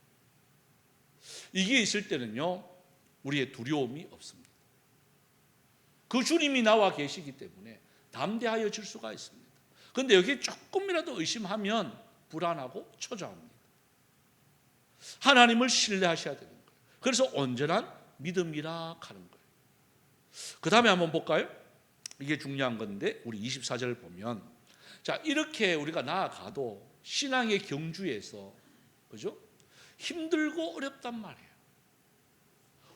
이게 있을 때는요, 우리의 두려움이 없습니다. 그 주님이 나와 계시기 때문에 담대하여 줄 수가 있습니다. 그런데 여기 조금이라도 의심하면 불안하고 초조합니다. 하나님을 신뢰하셔야 되는 거예요. 그래서 온전한 믿음이라 하는 거예요. 그 다음에 한번 볼까요? 이게 중요한 건데 우리 24절을 보면, 자, 이렇게 우리가 나아가도 신앙의 경주에서 그죠? 힘들고 어렵단 말이에요.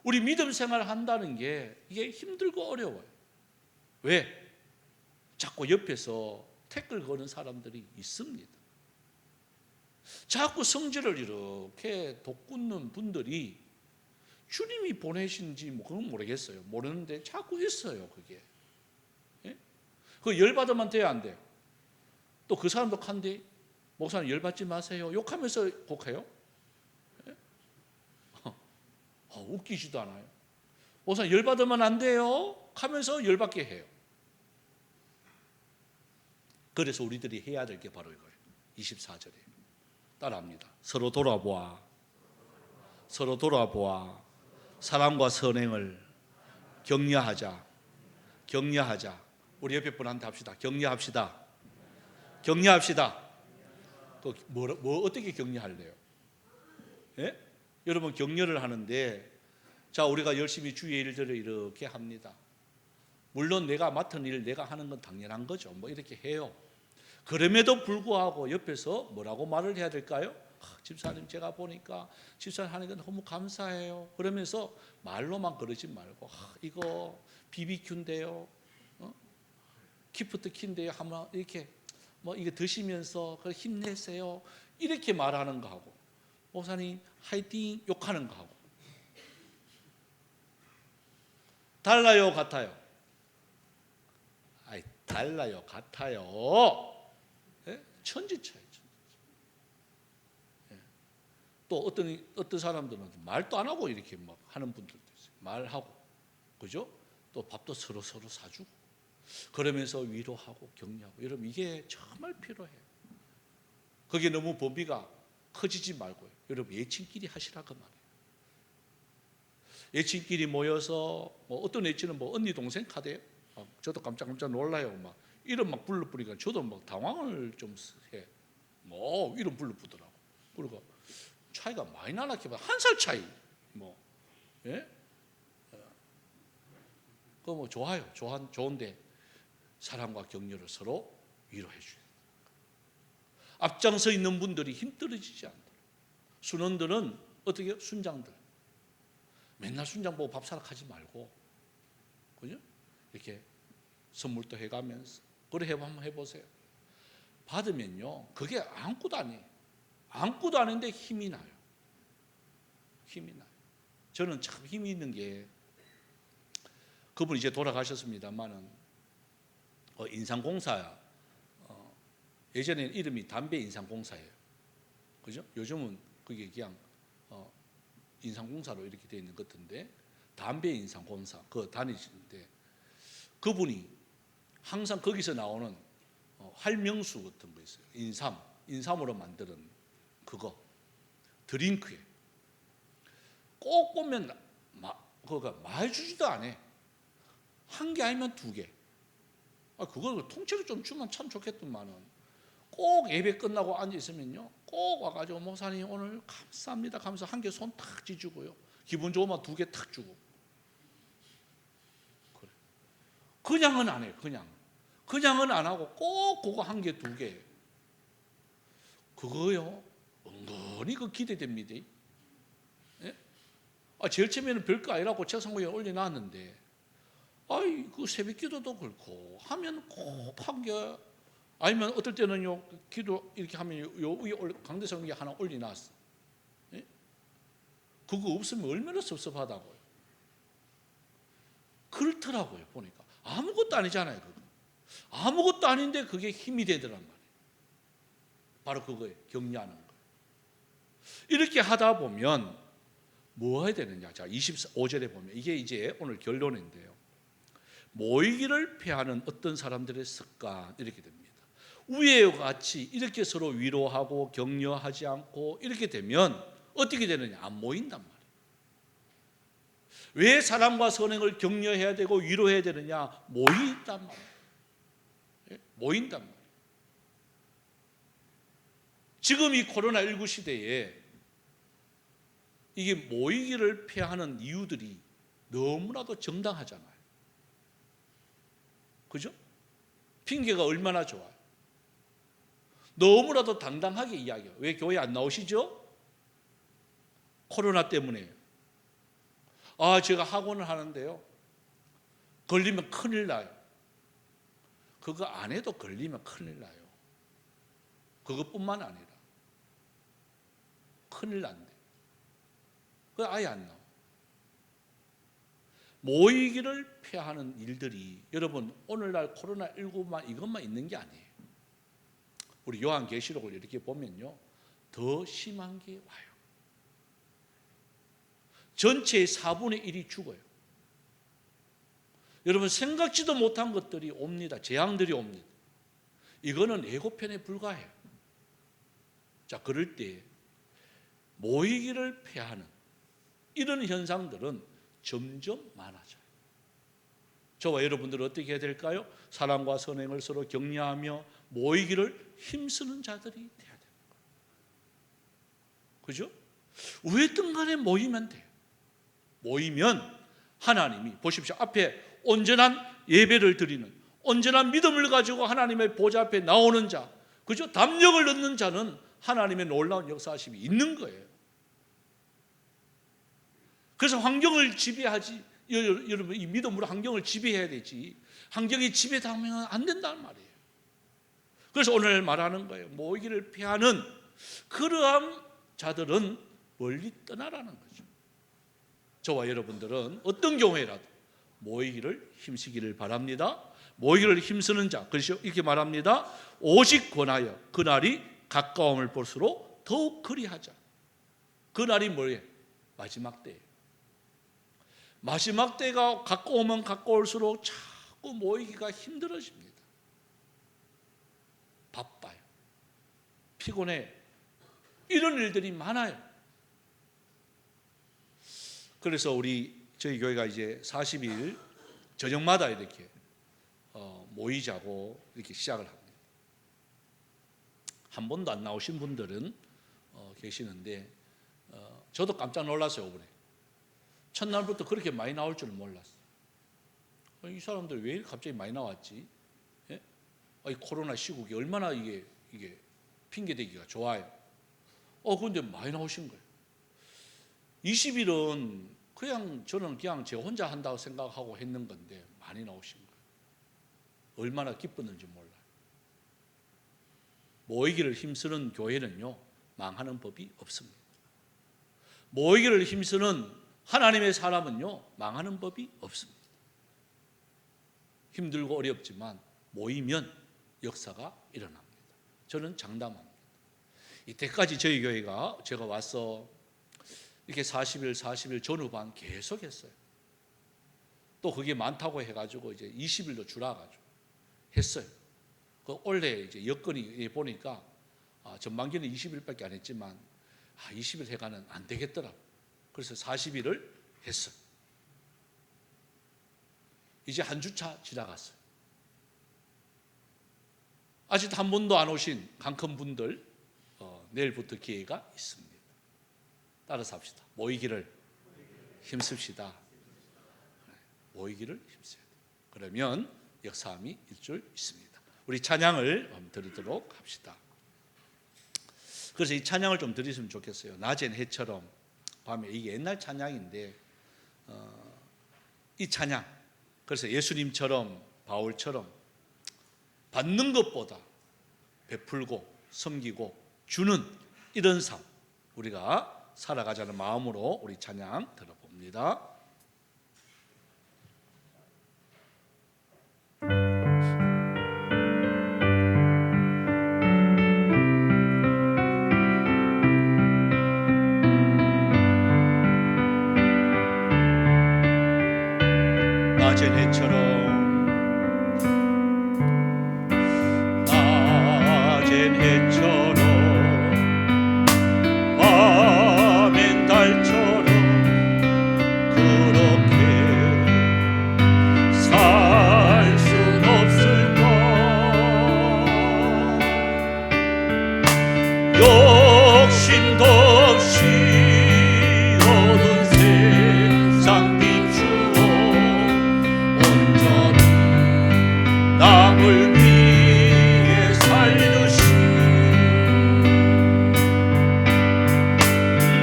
우리 믿음 생활 한다는 게 이게 힘들고 어려워요. 왜? 자꾸 옆에서 태클 거는 사람들이 있습니다. 자꾸 성질을 이렇게 돋구는 분들이 주님이 보내신지 뭐 그건 모르겠어요. 모르는데 자꾸 있어요, 그게. 예? 그 열받으면 돼요, 안 돼요? 또 그 사람도 간데 목사님 열받지 마세요. 욕하면서 곡해요. 예? 웃기지도 않아요. 목사님 열받으면 안 돼요. 하면서 열받게 해요. 그래서 우리들이 해야 될 게 바로 이거예요. 24절에 따라합니다. 서로 돌아보아. 서로 돌아보아. 사랑과 선행을 격려하자. 격려하자. 우리 옆에 분한테 합시다. 격려합시다. 격려합시다. 뭐 어떻게 격려할래요? 예? 여러분 격려를 하는데 자 우리가 열심히 주의 일들을 이렇게 합니다. 물론 내가 맡은 일 내가 하는 건 당연한 거죠. 뭐 이렇게 해요. 그럼에도 불구하고 옆에서 뭐라고 말을 해야 될까요? 집사님 제가 보니까 집사님 하는 건 너무 감사해요. 그러면서 말로만 그러지 말고 이거 BBQ인데요. 기프트킨데요. 한번 이렇게 뭐 이거 드시면서 힘내세요. 이렇게 말하는 거 하고 목사님 화이팅 욕하는 거 하고 달라요, 같아요? 달라요, 같아요. 예? 천지 차이죠. 예. 또 어떤 사람들은 말도 안 하고 이렇게 막 하는 분들도 있어요. 말하고, 그죠? 또 밥도 서로 사주고, 그러면서 위로하고 격려하고. 여러분 이게 정말 필요해요. 그게 너무 범위가 커지지 말고요. 여러분 예친끼리 하시라 그 말이에요. 예친끼리 모여서 뭐 어떤 예친은 뭐 언니 동생 카드예요. 저도 깜짝 놀라요. 막 이름 막 불러뿌리니까 저도 막 당황을 좀 해. 뭐 이름 불러뿌더라고. 그리고 차이가 많이 나나 기봐. 1살 차이. 뭐 예? 그거 뭐 좋아요. 좋은데 사랑과 격려를 서로 위로해 줘요. 앞장서 있는 분들이 힘 떨어지지 않도록. 순원들은 어떻게 해요? 순장들. 맨날 순장 보고 밥 사러 가지 말고, 그죠? 이렇게 선물도 해가면서 그래 한번 해보세요. 받으면요 그게 아무것도 아니에요. 아무것도 아닌데 힘이 나요. 힘이 나요. 저는 참 힘이 있는 게 그분 이제 돌아가셨습니다만은 인상공사 예전에는 이름이 담배 인상공사예요. 그죠? 요즘은 그게 그냥 인상공사로 이렇게 되어 있는 것 같은데 담배 인상공사 그거 다니시는데 그분이 항상 거기서 나오는 활명수 같은 거 있어요. 인삼으로 만드는 그거 드링크에 꼭 보면 그거가 많이 주지도 않아. 한 개 아니면 2개. 그거 통째로 좀 주면 참 좋겠더만은 꼭 예배 끝나고 앉아 있으면요 꼭 와가지고 목사님 오늘 감사합니다 하면서 한 개 손 탁 쥐주고요. 기분 좋으면 2개 탁 주고. 그래. 그냥은 안 해요. 그냥은 안 하고 꼭 그거 한 개, 2개. 그거요. 은근히 그 기대됩니다. 예? 제일 처음에는 별거 아니라고 책상 위에 올려놨는데, 그 새벽 기도도 그렇고 하면 꼭 한 개, 아니면 어떨 때는요 기도 이렇게 하면 요 위에 강대상 위에 하나 올려놨어. 예? 그거 없으면 얼마나 섭섭하다고요. 그렇더라고요 보니까. 아무것도 아니잖아요 그거. 아무것도 아닌데 그게 힘이 되더란 말이에요. 바로 그거예요. 격려하는 거예요. 이렇게 하다 보면 뭐 해야 되느냐. 자 25절에 보면 이게 이제 오늘 결론인데요. 모이기를 피하는 어떤 사람들의 습관 이렇게 됩니다. 위에와 같이 이렇게 서로 위로하고 격려하지 않고 이렇게 되면 어떻게 되느냐. 안 모인단 말이에요. 왜 사랑과 선행을 격려해야 되고 위로해야 되느냐. 모인단 말이에요. 모인단 말이에요. 지금 이 코로나19 시대에 이게 모이기를 피하는 이유들이 너무나도 정당하잖아요. 그죠? 핑계가 얼마나 좋아요. 너무나도 당당하게 이야기해요. 왜 교회 안 나오시죠? 코로나 때문에. 제가 학원을 하는데요, 걸리면 큰일 나요. 그거 안 해도 걸리면 큰일 나요. 그것뿐만 아니라 큰일 난대. 그거 아예 안 나와. 모이기를 피하는 일들이, 여러분, 오늘날 코로나19만 이것만 있는 게 아니에요. 우리 요한계시록을 이렇게 보면요, 더 심한 게 와요. 전체의 4분의 1이 죽어요. 여러분, 생각지도 못한 것들이 옵니다. 재앙들이 옵니다. 이거는 예고편에 불과해요. 자, 그럴 때 모이기를 피하는 이런 현상들은 점점 많아져요. 저와 여러분들은 어떻게 해야 될까요? 사랑과 선행을 서로 격려하며 모이기를 힘쓰는 자들이 돼야 됩니다. 그죠? 왜든 간에 모이면 돼요. 모이면 하나님이, 보십시오, 앞에 온전한 예배를 드리는, 온전한 믿음을 가지고 하나님의 보좌 앞에 나오는 자, 그죠? 담력을 넣는 자는 하나님의 놀라운 역사하심이 있는 거예요. 그래서 환경을 지배하지, 여러분, 이 믿음으로 환경을 지배해야 되지, 환경이 지배당하면 안 된다는 말이에요. 그래서 오늘 말하는 거예요. 모이기를 피하는 그러한 자들은 멀리 떠나라는 거죠. 저와 여러분들은 어떤 경우에라도 모이기를 힘쓰기를 바랍니다. 모이기를 힘쓰는 자, 그래서 이렇게 말합니다. 오직 권하여 그날이 가까움을 볼수록 더욱 그리하자. 그날이 뭐예요? 마지막 때예요. 마지막 때가 가까우면 가까울수록 자꾸 모이기가 힘들어집니다. 바빠요. 피곤해. 이런 일들이 많아요. 그래서 저희 교회가 이제 40일 저녁마다 이렇게 모이자고 이렇게 시작을 합니다. 한 번도 안 나오신 분들은 계시는데, 저도 깜짝 놀랐어요. 이번에 첫날부터 그렇게 많이 나올 줄은 몰랐어요. 이 사람들 왜 갑자기 많이 나왔지? 예? 이 코로나 시국이 얼마나 이게 핑계대기가 좋아요. 근데 많이 나오신 거예요. 20일은 저는 그냥 제가 혼자 한다고 생각하고 했는 건데 많이 나오신 거예요. 얼마나 기뻤는지 몰라요. 모이기를 힘쓰는 교회는요, 망하는 법이 없습니다. 모이기를 힘쓰는 하나님의 사람은요, 망하는 법이 없습니다. 힘들고 어렵지만 모이면 역사가 일어납니다. 저는 장담합니다. 이때까지 저희 교회가 제가 와서 이렇게 40일 전후반 계속 했어요. 또 그게 많다고 해가지고 이제 20일도 줄여가지고 했어요. 원래 이제 여건이 보니까 전반기는 20일밖에 안 했지만 20일 해가는 안 되겠더라고. 그래서 40일을 했어요. 이제 한 주차 지나갔어요. 아직 한 번도 안 오신 강큰 분들, 내일부터 기회가 있습니다. 따라서 합시다. 모이기를 힘씁시다. 모이기를 힘써야 돼요. 그러면 역사함이 일 줄 있습니다. 우리 찬양을 드리도록 합시다. 그래서 이 찬양을 좀 드리시면 좋겠어요. 낮엔 해처럼 밤에, 이게 옛날 찬양인데 이 찬양, 그래서 예수님처럼 바울처럼 받는 것보다 베풀고 섬기고 주는 이런 삶, 우리가 살아가자는 마음으로 우리 찬양 들어봅니다. 낮은 해처럼 밤엔 달처럼 그렇게 살 순 없을까? 욕심도 없이 어두운 세상 비추어 온전히 남을 위해 살듯이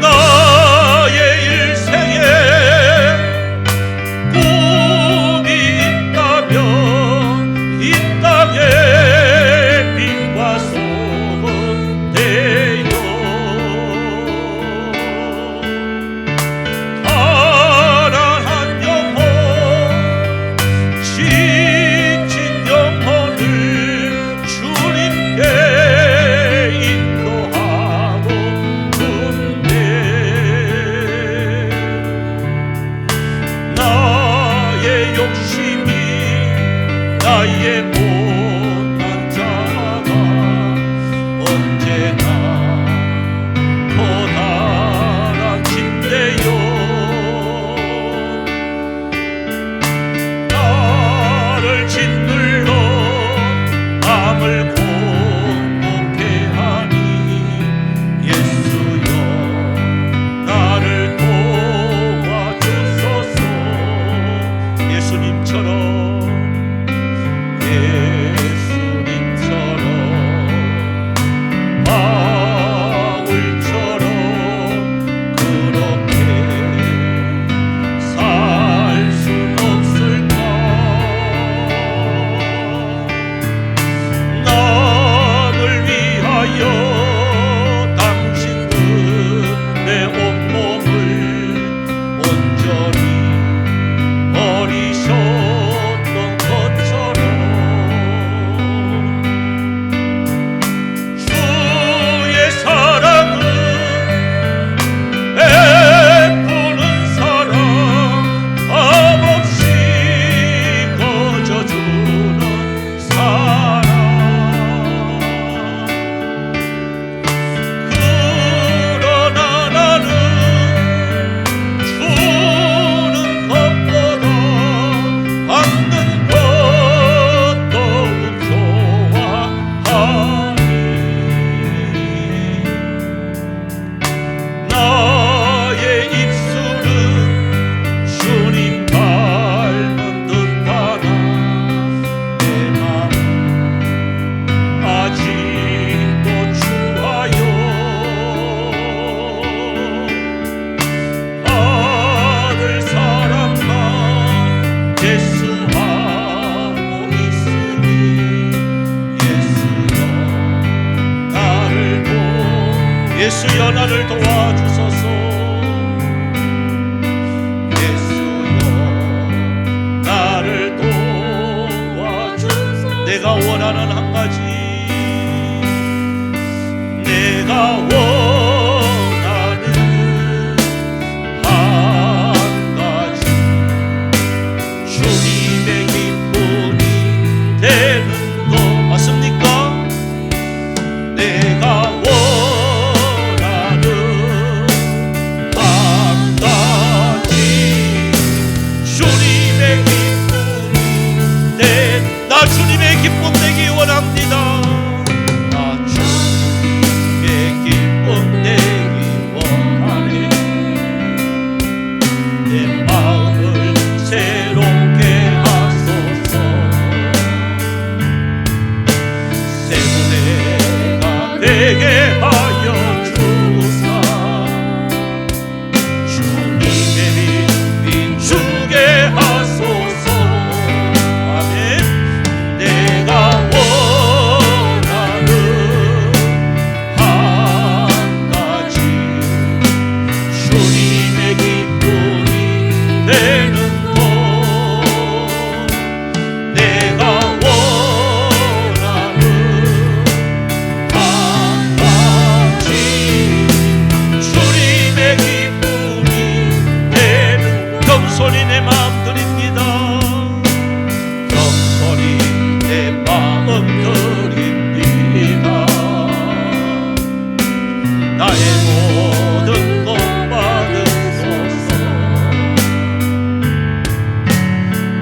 나 예수여 나를 도와주소서. 예수여 나를 도와주소서. 내가 원하는 한 가지, 내가 원하는 한 가지, 주님의 기쁨이 되는 것 맞습니까? 내가 원하는 한 가지, 주님의 기쁨이 나 주님의 기쁨 되기 원합니다. 나 주님의 기쁨 되기 원하네. 내 마음을 새롭게 하소서. 새 노래가 되게 하여 주사. 주님의 빛 비추게 하소서. 아멘. 내가 원하는 한 가지, 주님의 기쁨이 되는 것. 내가 원하는 한 가지, 주님의 기쁨이 되는 것. 겸손히 내 마음 드립니다. 겸손히 내 마음 드립니다. 나의 모든 것 받으소서.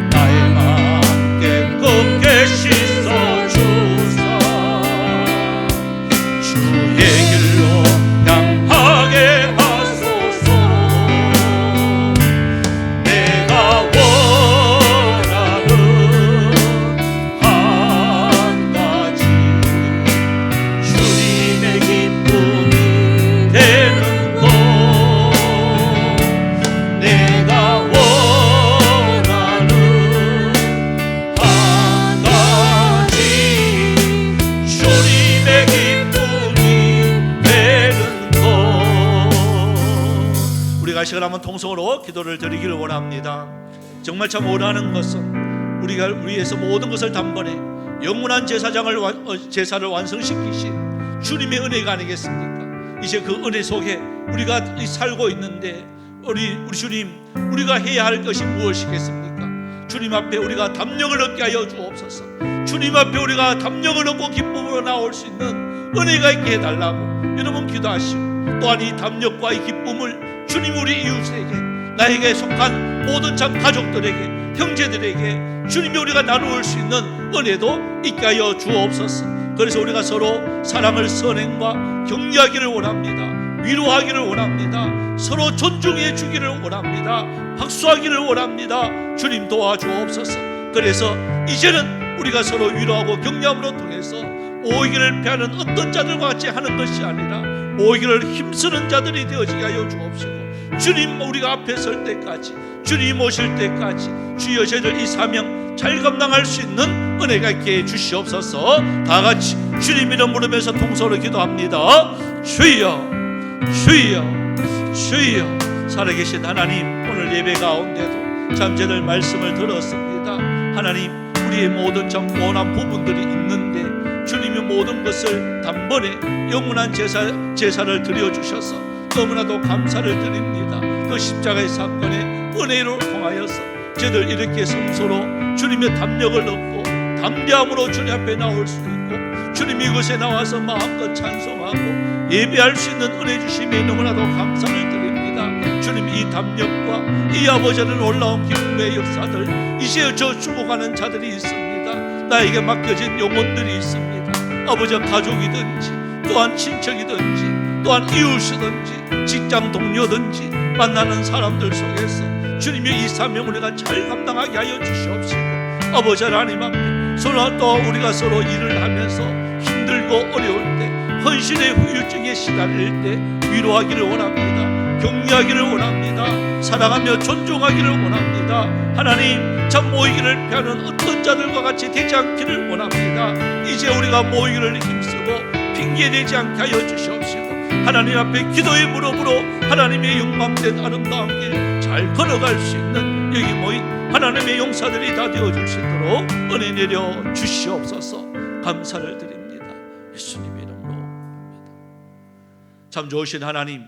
나의 마음 깨끗게 씻어주사. 주의 길로 향하게 하소서. 내가 원하는 한 가지, 주님의 기쁨이 되는 것. 내가 원하는 한 가지, 주님의 기쁨이 되는 것. 우리가 이 시간 한번 통성으로 기도를 드리기를 원합니다. 정말 참 원하는 것은 우리가 위해서 모든 것을 단번에 영원한 제사를 완성시키신 주님의 은혜가 아니겠습니까? 이제 그 은혜 속에 우리가 살고 있는데 우리 주님, 우리가 해야 할 것이 무엇이겠습니까? 주님 앞에 우리가 담력을 얻게 하여 주옵소서. 주님 앞에 우리가 담력을 얻고 기쁨으로 나올 수 있는 은혜가 있게 해달라고 여러분 기도하시고, 또한 이 담력과 이 기쁨을 주님 우리 이웃에게, 나에게 속한 모든 참 가족들에게, 형제들에게 주님이 우리가 나누을 수 있는 은혜도 있게 하여 주옵소서. 그래서 우리가 서로 사랑을, 선행과 격려하기를 원합니다. 위로하기를 원합니다. 서로 존중해 주기를 원합니다. 박수하기를 원합니다. 주님 도와주옵소서. 그래서 이제는 우리가 서로 위로하고 격려함으로 통해서 모이기를 피하는 어떤 자들과 같이 하는 것이 아니라 모이기를 힘쓰는 자들이 되어지게 하여 주옵시고, 주님 우리가 앞에 설 때까지, 주님 오실 때까지 주여 저희들 이 사명 잘 감당할 수 있는 은혜가 있게 해 주시옵소서. 다 같이 주님 이름 부르면서 통성으로 기도합니다. 주여, 주여, 주여. 살아계신 하나님, 오늘 예배 가운데도 참 저들 말씀을 들었습니다. 하나님, 우리의 모든 참 원한 부분들이 있는데 주님이 모든 것을 단번에 영원한 제사를 드려주셔서 너무나도 감사를 드립니다. 그 십자가의 사건의 은혜로 통하여서 저희들 이렇게 성소로 주님의 담력을 얻고 담대함으로 주님 앞에 나올 수 있고, 주님 이곳에 나와서 마음껏 찬송하고 예배할 수 있는 은혜 주심에 너무나도 감사를 드립니다. 주님 이 담력과 이 아버지의 놀라운 기쁨의 역사들, 이제 저 죽어가는 자들이 있습니다. 나에게 맡겨진 영혼들이 있습니다. 아버지 가족이든지 또한 친척이든지 또한 이웃이든지 직장 동료든지 만나는 사람들 속에서 주님의 이 사명을 우리가 잘 감당하게 하여 주시옵시고, 아버지 하나님 앞에 서로 또 우리가 서로 일을 하면서 힘들고 어려울 때, 헌신의 후유증에 시달릴 때 위로하기를 원합니다. 격려하기를 원합니다. 사랑하며 존중하기를 원합니다. 하나님, 참 모이기를 피하는 어떤 자들과 같이 되지 않기를 원합니다. 이제 우리가 모이기를 힘쓰고 핑계대지 않게 하여 주시옵시고, 하나님 앞에 기도의 무릎으로 하나님의 영광된 아름다운 길 잘 걸어갈 수 있는 여기 모인 하나님의 용사들이 다 되어줄 수 있도록 은혜 내려 주시옵소서. 감사를 드립니다. 예수님의 이름으로. 참 좋으신 하나님,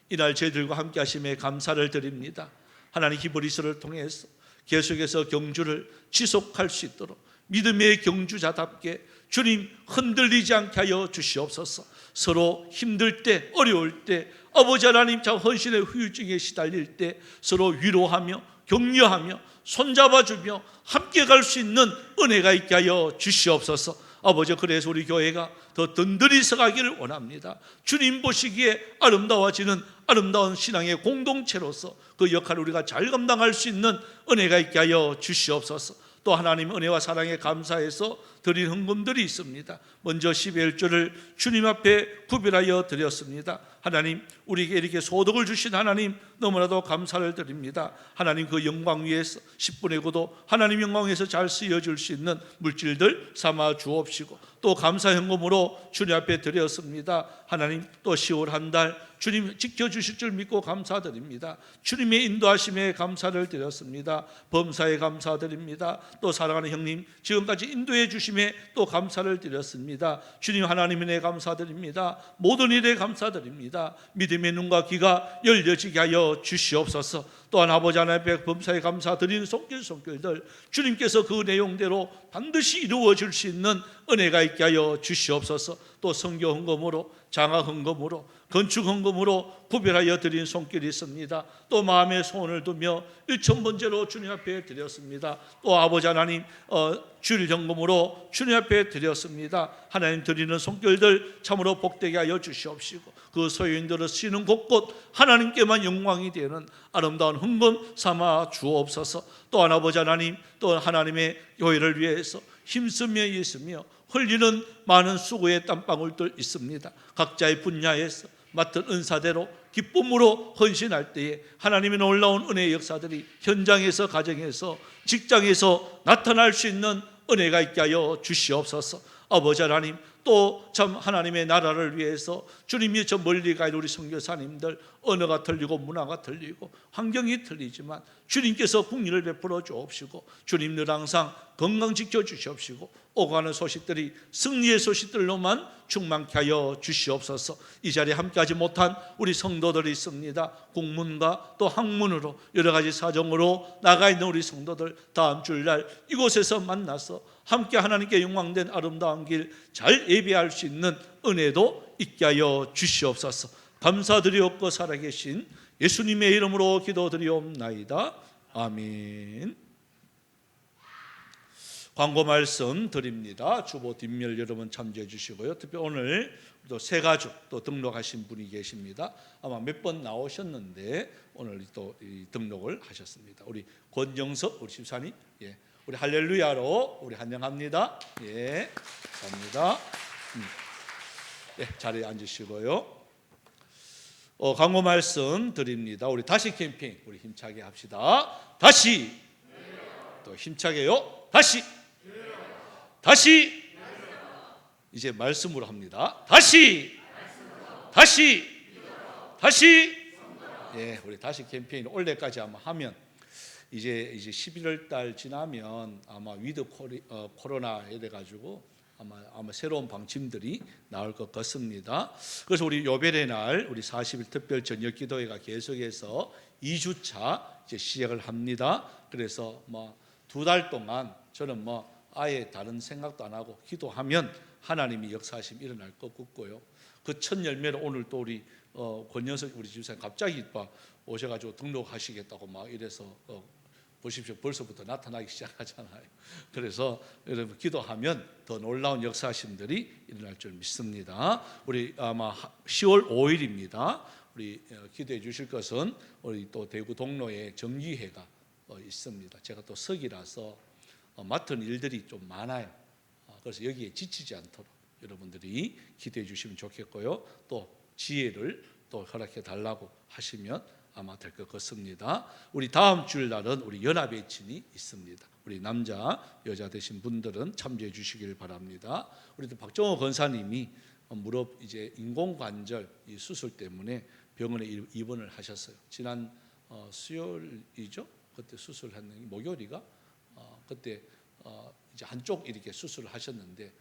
이날 저희들과 함께 하심에 감사를 드립니다. 하나님, 히브리서를 통해서 계속해서 경주를 지속할 수 있도록 믿음의 경주자답게 주님 흔들리지 않게 하여 주시옵소서. 서로 힘들 때, 어려울 때, 아버지 하나님 참 헌신의 후유증에 시달릴 때 서로 위로하며 격려하며 손잡아주며 함께 갈 수 있는 은혜가 있게 하여 주시옵소서. 아버지, 그래서 우리 교회가 더 든든히 서가기를 원합니다. 주님 보시기에 아름다워지는 아름다운 신앙의 공동체로서 그 역할을 우리가 잘 감당할 수 있는 은혜가 있게 하여 주시옵소서. 또 하나님 은혜와 사랑에 감사해서 드린 헌금들이 있습니다. 먼저 11조를 주님 앞에 구별하여 드렸습니다. 하나님, 우리에게 이렇게 소득을 주신 하나님 너무나도 감사를 드립니다. 하나님, 그 영광 위에서 10분의 9도 하나님 영광 위에서 잘 쓰여질 수 있는 물질들 삼아 주옵시고, 또 감사 현금으로 주님 앞에 드렸습니다. 하나님, 또 10월 한 달 주님 지켜주실 줄 믿고 감사드립니다. 주님의 인도하심에 감사를 드렸습니다. 범사에 감사드립니다. 또 사랑하는 형님 지금까지 인도해 주심에 또 감사를 드렸습니다. 주님 하나님의 감사드립니다. 모든 일에 감사드립니다. 믿음의 눈과 귀가 열려지게 하여 주시옵소서. 또한 아버지 하나님의 범사에 감사드리는 손길들 주님께서 그 내용대로 반드시 이루어질 수 있는 은혜가 있게 하여 주시옵소서. 또 선교 헌금으로, 장학 헌금으로, 건축 헌금으로 구별하여 드린 손길이 있습니다. 또 마음의 소원을 두며 1,000번째로 주님 앞에 드렸습니다. 또 아버지 하나님 주일 헌금으로 주님 앞에 드렸습니다. 하나님 드리는 손길들 참으로 복되게 하여 주시옵시고, 그 소유인들을 쓰는 곳곳 하나님께만 영광이 되는 아름다운 헌금 삼아 주옵소서. 또한 아버지 하나님, 또 하나님의 교회를 위해서 힘쓰며 있으며 흘리는 많은 수고의 땀방울들 있습니다. 각자의 분야에서 맡은 은사대로 기쁨으로 헌신할 때에 하나님의 놀라운 은혜의 역사들이 현장에서, 가정에서, 직장에서 나타날 수 있는 은혜가 있게 하여 주시옵소서. 아버지 하나님, 또 참 하나님의 나라를 위해서 주님이 저 멀리 가 있는 우리 선교사님들, 언어가 틀리고 문화가 틀리고 환경이 틀리지만 주님께서 국리를 베풀어 주옵시고, 주님 늘 항상 건강 지켜주시옵시고, 오고 가는 소식들이 승리의 소식들로만 충만케 하여 주시옵소서. 이 자리에 함께하지 못한 우리 성도들이 있습니다. 국문과 또 학문으로 여러 가지 사정으로 나가 있는 우리 성도들 다음 주일날 이곳에서 만나서 함께 하나님께 영광된 아름다운 길 잘 예배할 수 있는 은혜도 있게 하여 주시옵소서. 감사드리옵고 살아계신 예수님의 이름으로 기도드리옵나이다. 아멘. 광고 말씀 드립니다. 주보 뒷면 여러분 참조해 주시고요. 특히 오늘 또 새 가족 또 등록하신 분이 계십니다. 아마 몇 번 나오셨는데 오늘 또 등록을 하셨습니다. 우리 권정석 우리 집사님, 예, 우리 할렐루야로 우리 환영합니다. 예, 감사합니다. 예, 자리에 앉으시고요. 광고 말씀 드립니다. 우리 다시 캠핑 우리 힘차게 합시다. 다시, 또 힘차게요. 다시. 이제 말씀으로 합니다. 다시. 예, 우리 다시 캠페인 올해까지 아마 하면 이제 11월 달 지나면 아마 위드 코로나 이래 가지고 아마 새로운 방침들이 나올 것 같습니다. 그래서 우리 요별의 날 우리 40일 특별 저녁 기도회가 계속해서 2주차 이제 시작을 합니다. 그래서 뭐 2달 동안 저는 아예 다른 생각도 안 하고 기도하면 하나님이 역사하심이 일어날 것 같고요. 그 첫 열매로 오늘 또 우리 권영석 우리 집사님 갑자기 오셔가지고 등록하시겠다고 막 이래서 보십시오. 벌써부터 나타나기 시작하잖아요. 그래서 여러분 기도하면 더 놀라운 역사심들이 일어날 줄 믿습니다. 우리 아마 10월 5일입니다. 우리 기도해 주실 것은 우리 또 대구 동로에 정기회가 있습니다. 제가 또 석이라서 맡은 일들이 좀 많아요. 그래서 여기에 지치지 않도록 여러분들이 기도해 주시면 좋겠고요. 또 지혜를 또 허락해 달라고 하시면 아마 될 것 같습니다. 우리 다음 주일 날은 우리 연합의 진이 있습니다. 우리 남자 여자 되신 분들은 참조해 주시길 바랍니다. 우리 또 박정호 권사님이 무릎 이제 인공관절 이 수술 때문에 병원에 입원을 하셨어요. 지난 수요일이죠. 그때 수술했는 목요일이가 그때 이제 한쪽 이렇게 수술을 하셨는데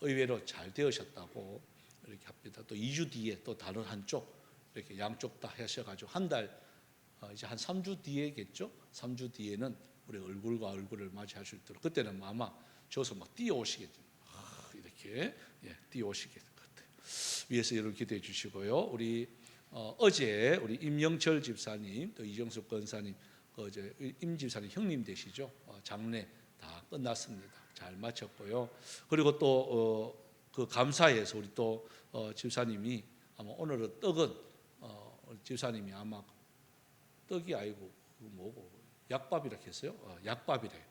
의외로 잘 되으셨다고 이렇게 합니다. 또 2주 뒤에 또 다른 한쪽 이렇게 양쪽 다 하셔가지고 한 달 이제 한 3주 뒤에겠죠. 3주 뒤에는 우리 얼굴과 얼굴을 맞이할 수 있도록 그때는 아마 저서 막 뛰어오시겠죠. 이렇게 뛰어오시겠 같아요. 위에서 여러분 기도해 주시고요. 우리 어제 우리 임영철 집사님 또 이정숙 권사님 어제 임 집사님 형님 되시죠. 장례 다 끝났습니다. 잘 마쳤고요. 그리고 또 그 감사해서 우리 또 집사님이 아마 오늘은 떡은 집사님이 아마 떡이 아니고 뭐고 약밥이라고 했어요. 약밥이래요.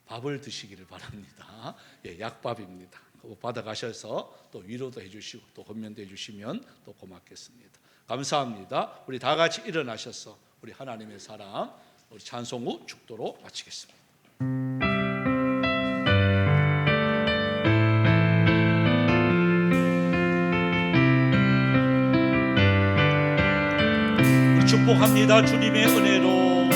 밥을 드시기를 바랍니다. 예, 약밥입니다. 그거 받아가셔서 또 위로도 해주시고 또 권면도 해주시면 또 고맙겠습니다. 감사합니다. 우리 다 같이 일어나셔서 우리 하나님의 사랑 우리 찬송 후 축도로 마치겠습니다. 우리 축복합니다. 주님의 은혜로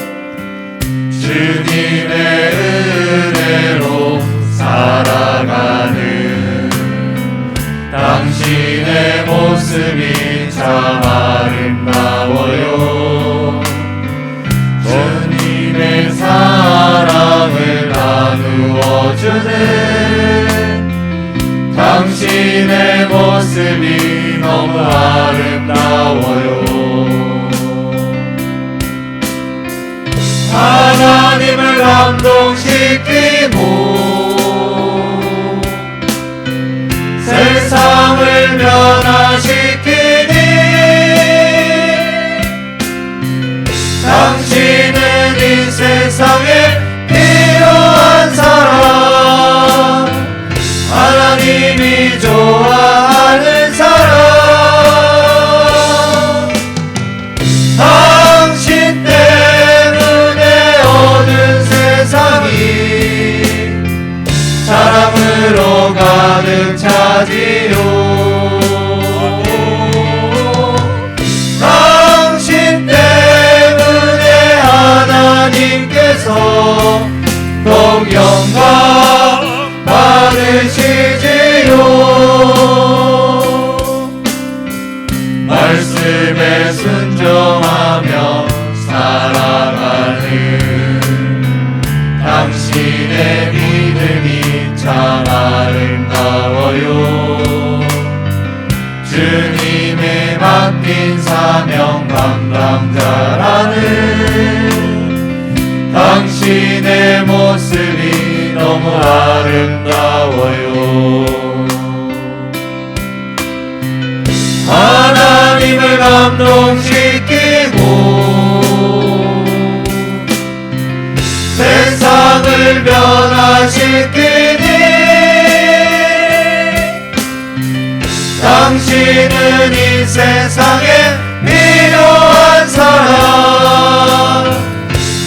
주님의 은혜로 살아가는 당신의 모습이 참 아름다워요. 주님의 사랑을 나누어주는 당신의 모습이 너무 아름다워요. 하나님을 감동시키고 세상을 변화시키니 당신은 이 세상에 필요한 사람, 하나님이 좋아하는 사람, 당신 때문에 온 세상이 사랑으로 가득 차지요. 당신 때문에 하나님께서 더욱 영광 받으시지요. 말씀에 순종하며 살아가는 당신의 믿음이 참 아름다워요. 주님의 맡긴 사명 감당자라는 당신의 모습이 너무 아름다워요. 하나님을 감동시키고 세상을 변화시키니 당신은 이 세상에 필요한 사람,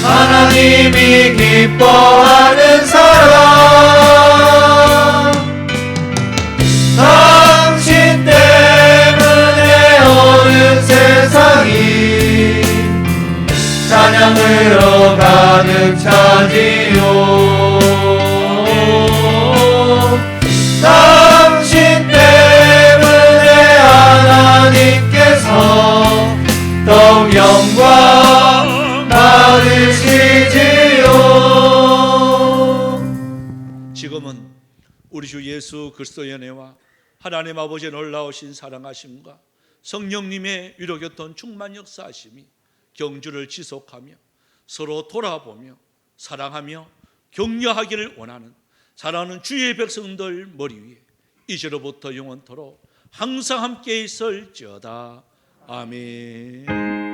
하나님이 기뻐하는 사람, 당신 때문에 온 세상이 찬양으로 가득 차지요. 당신 때문에 하나님께서 더욱 영광 받으시지요. 지금은 우리 주 예수 그리스도의 은혜와 하나님 아버지의 놀라우신 사랑하심과 성령님의 위로교통 충만 역사하심이 경주를 지속하며 서로 돌아보며 사랑하며 격려하기를 원하는 사랑하는 주의 백성들 머리 위에 이제로부터 영원토록 항상 함께 있을지어다. 아멘.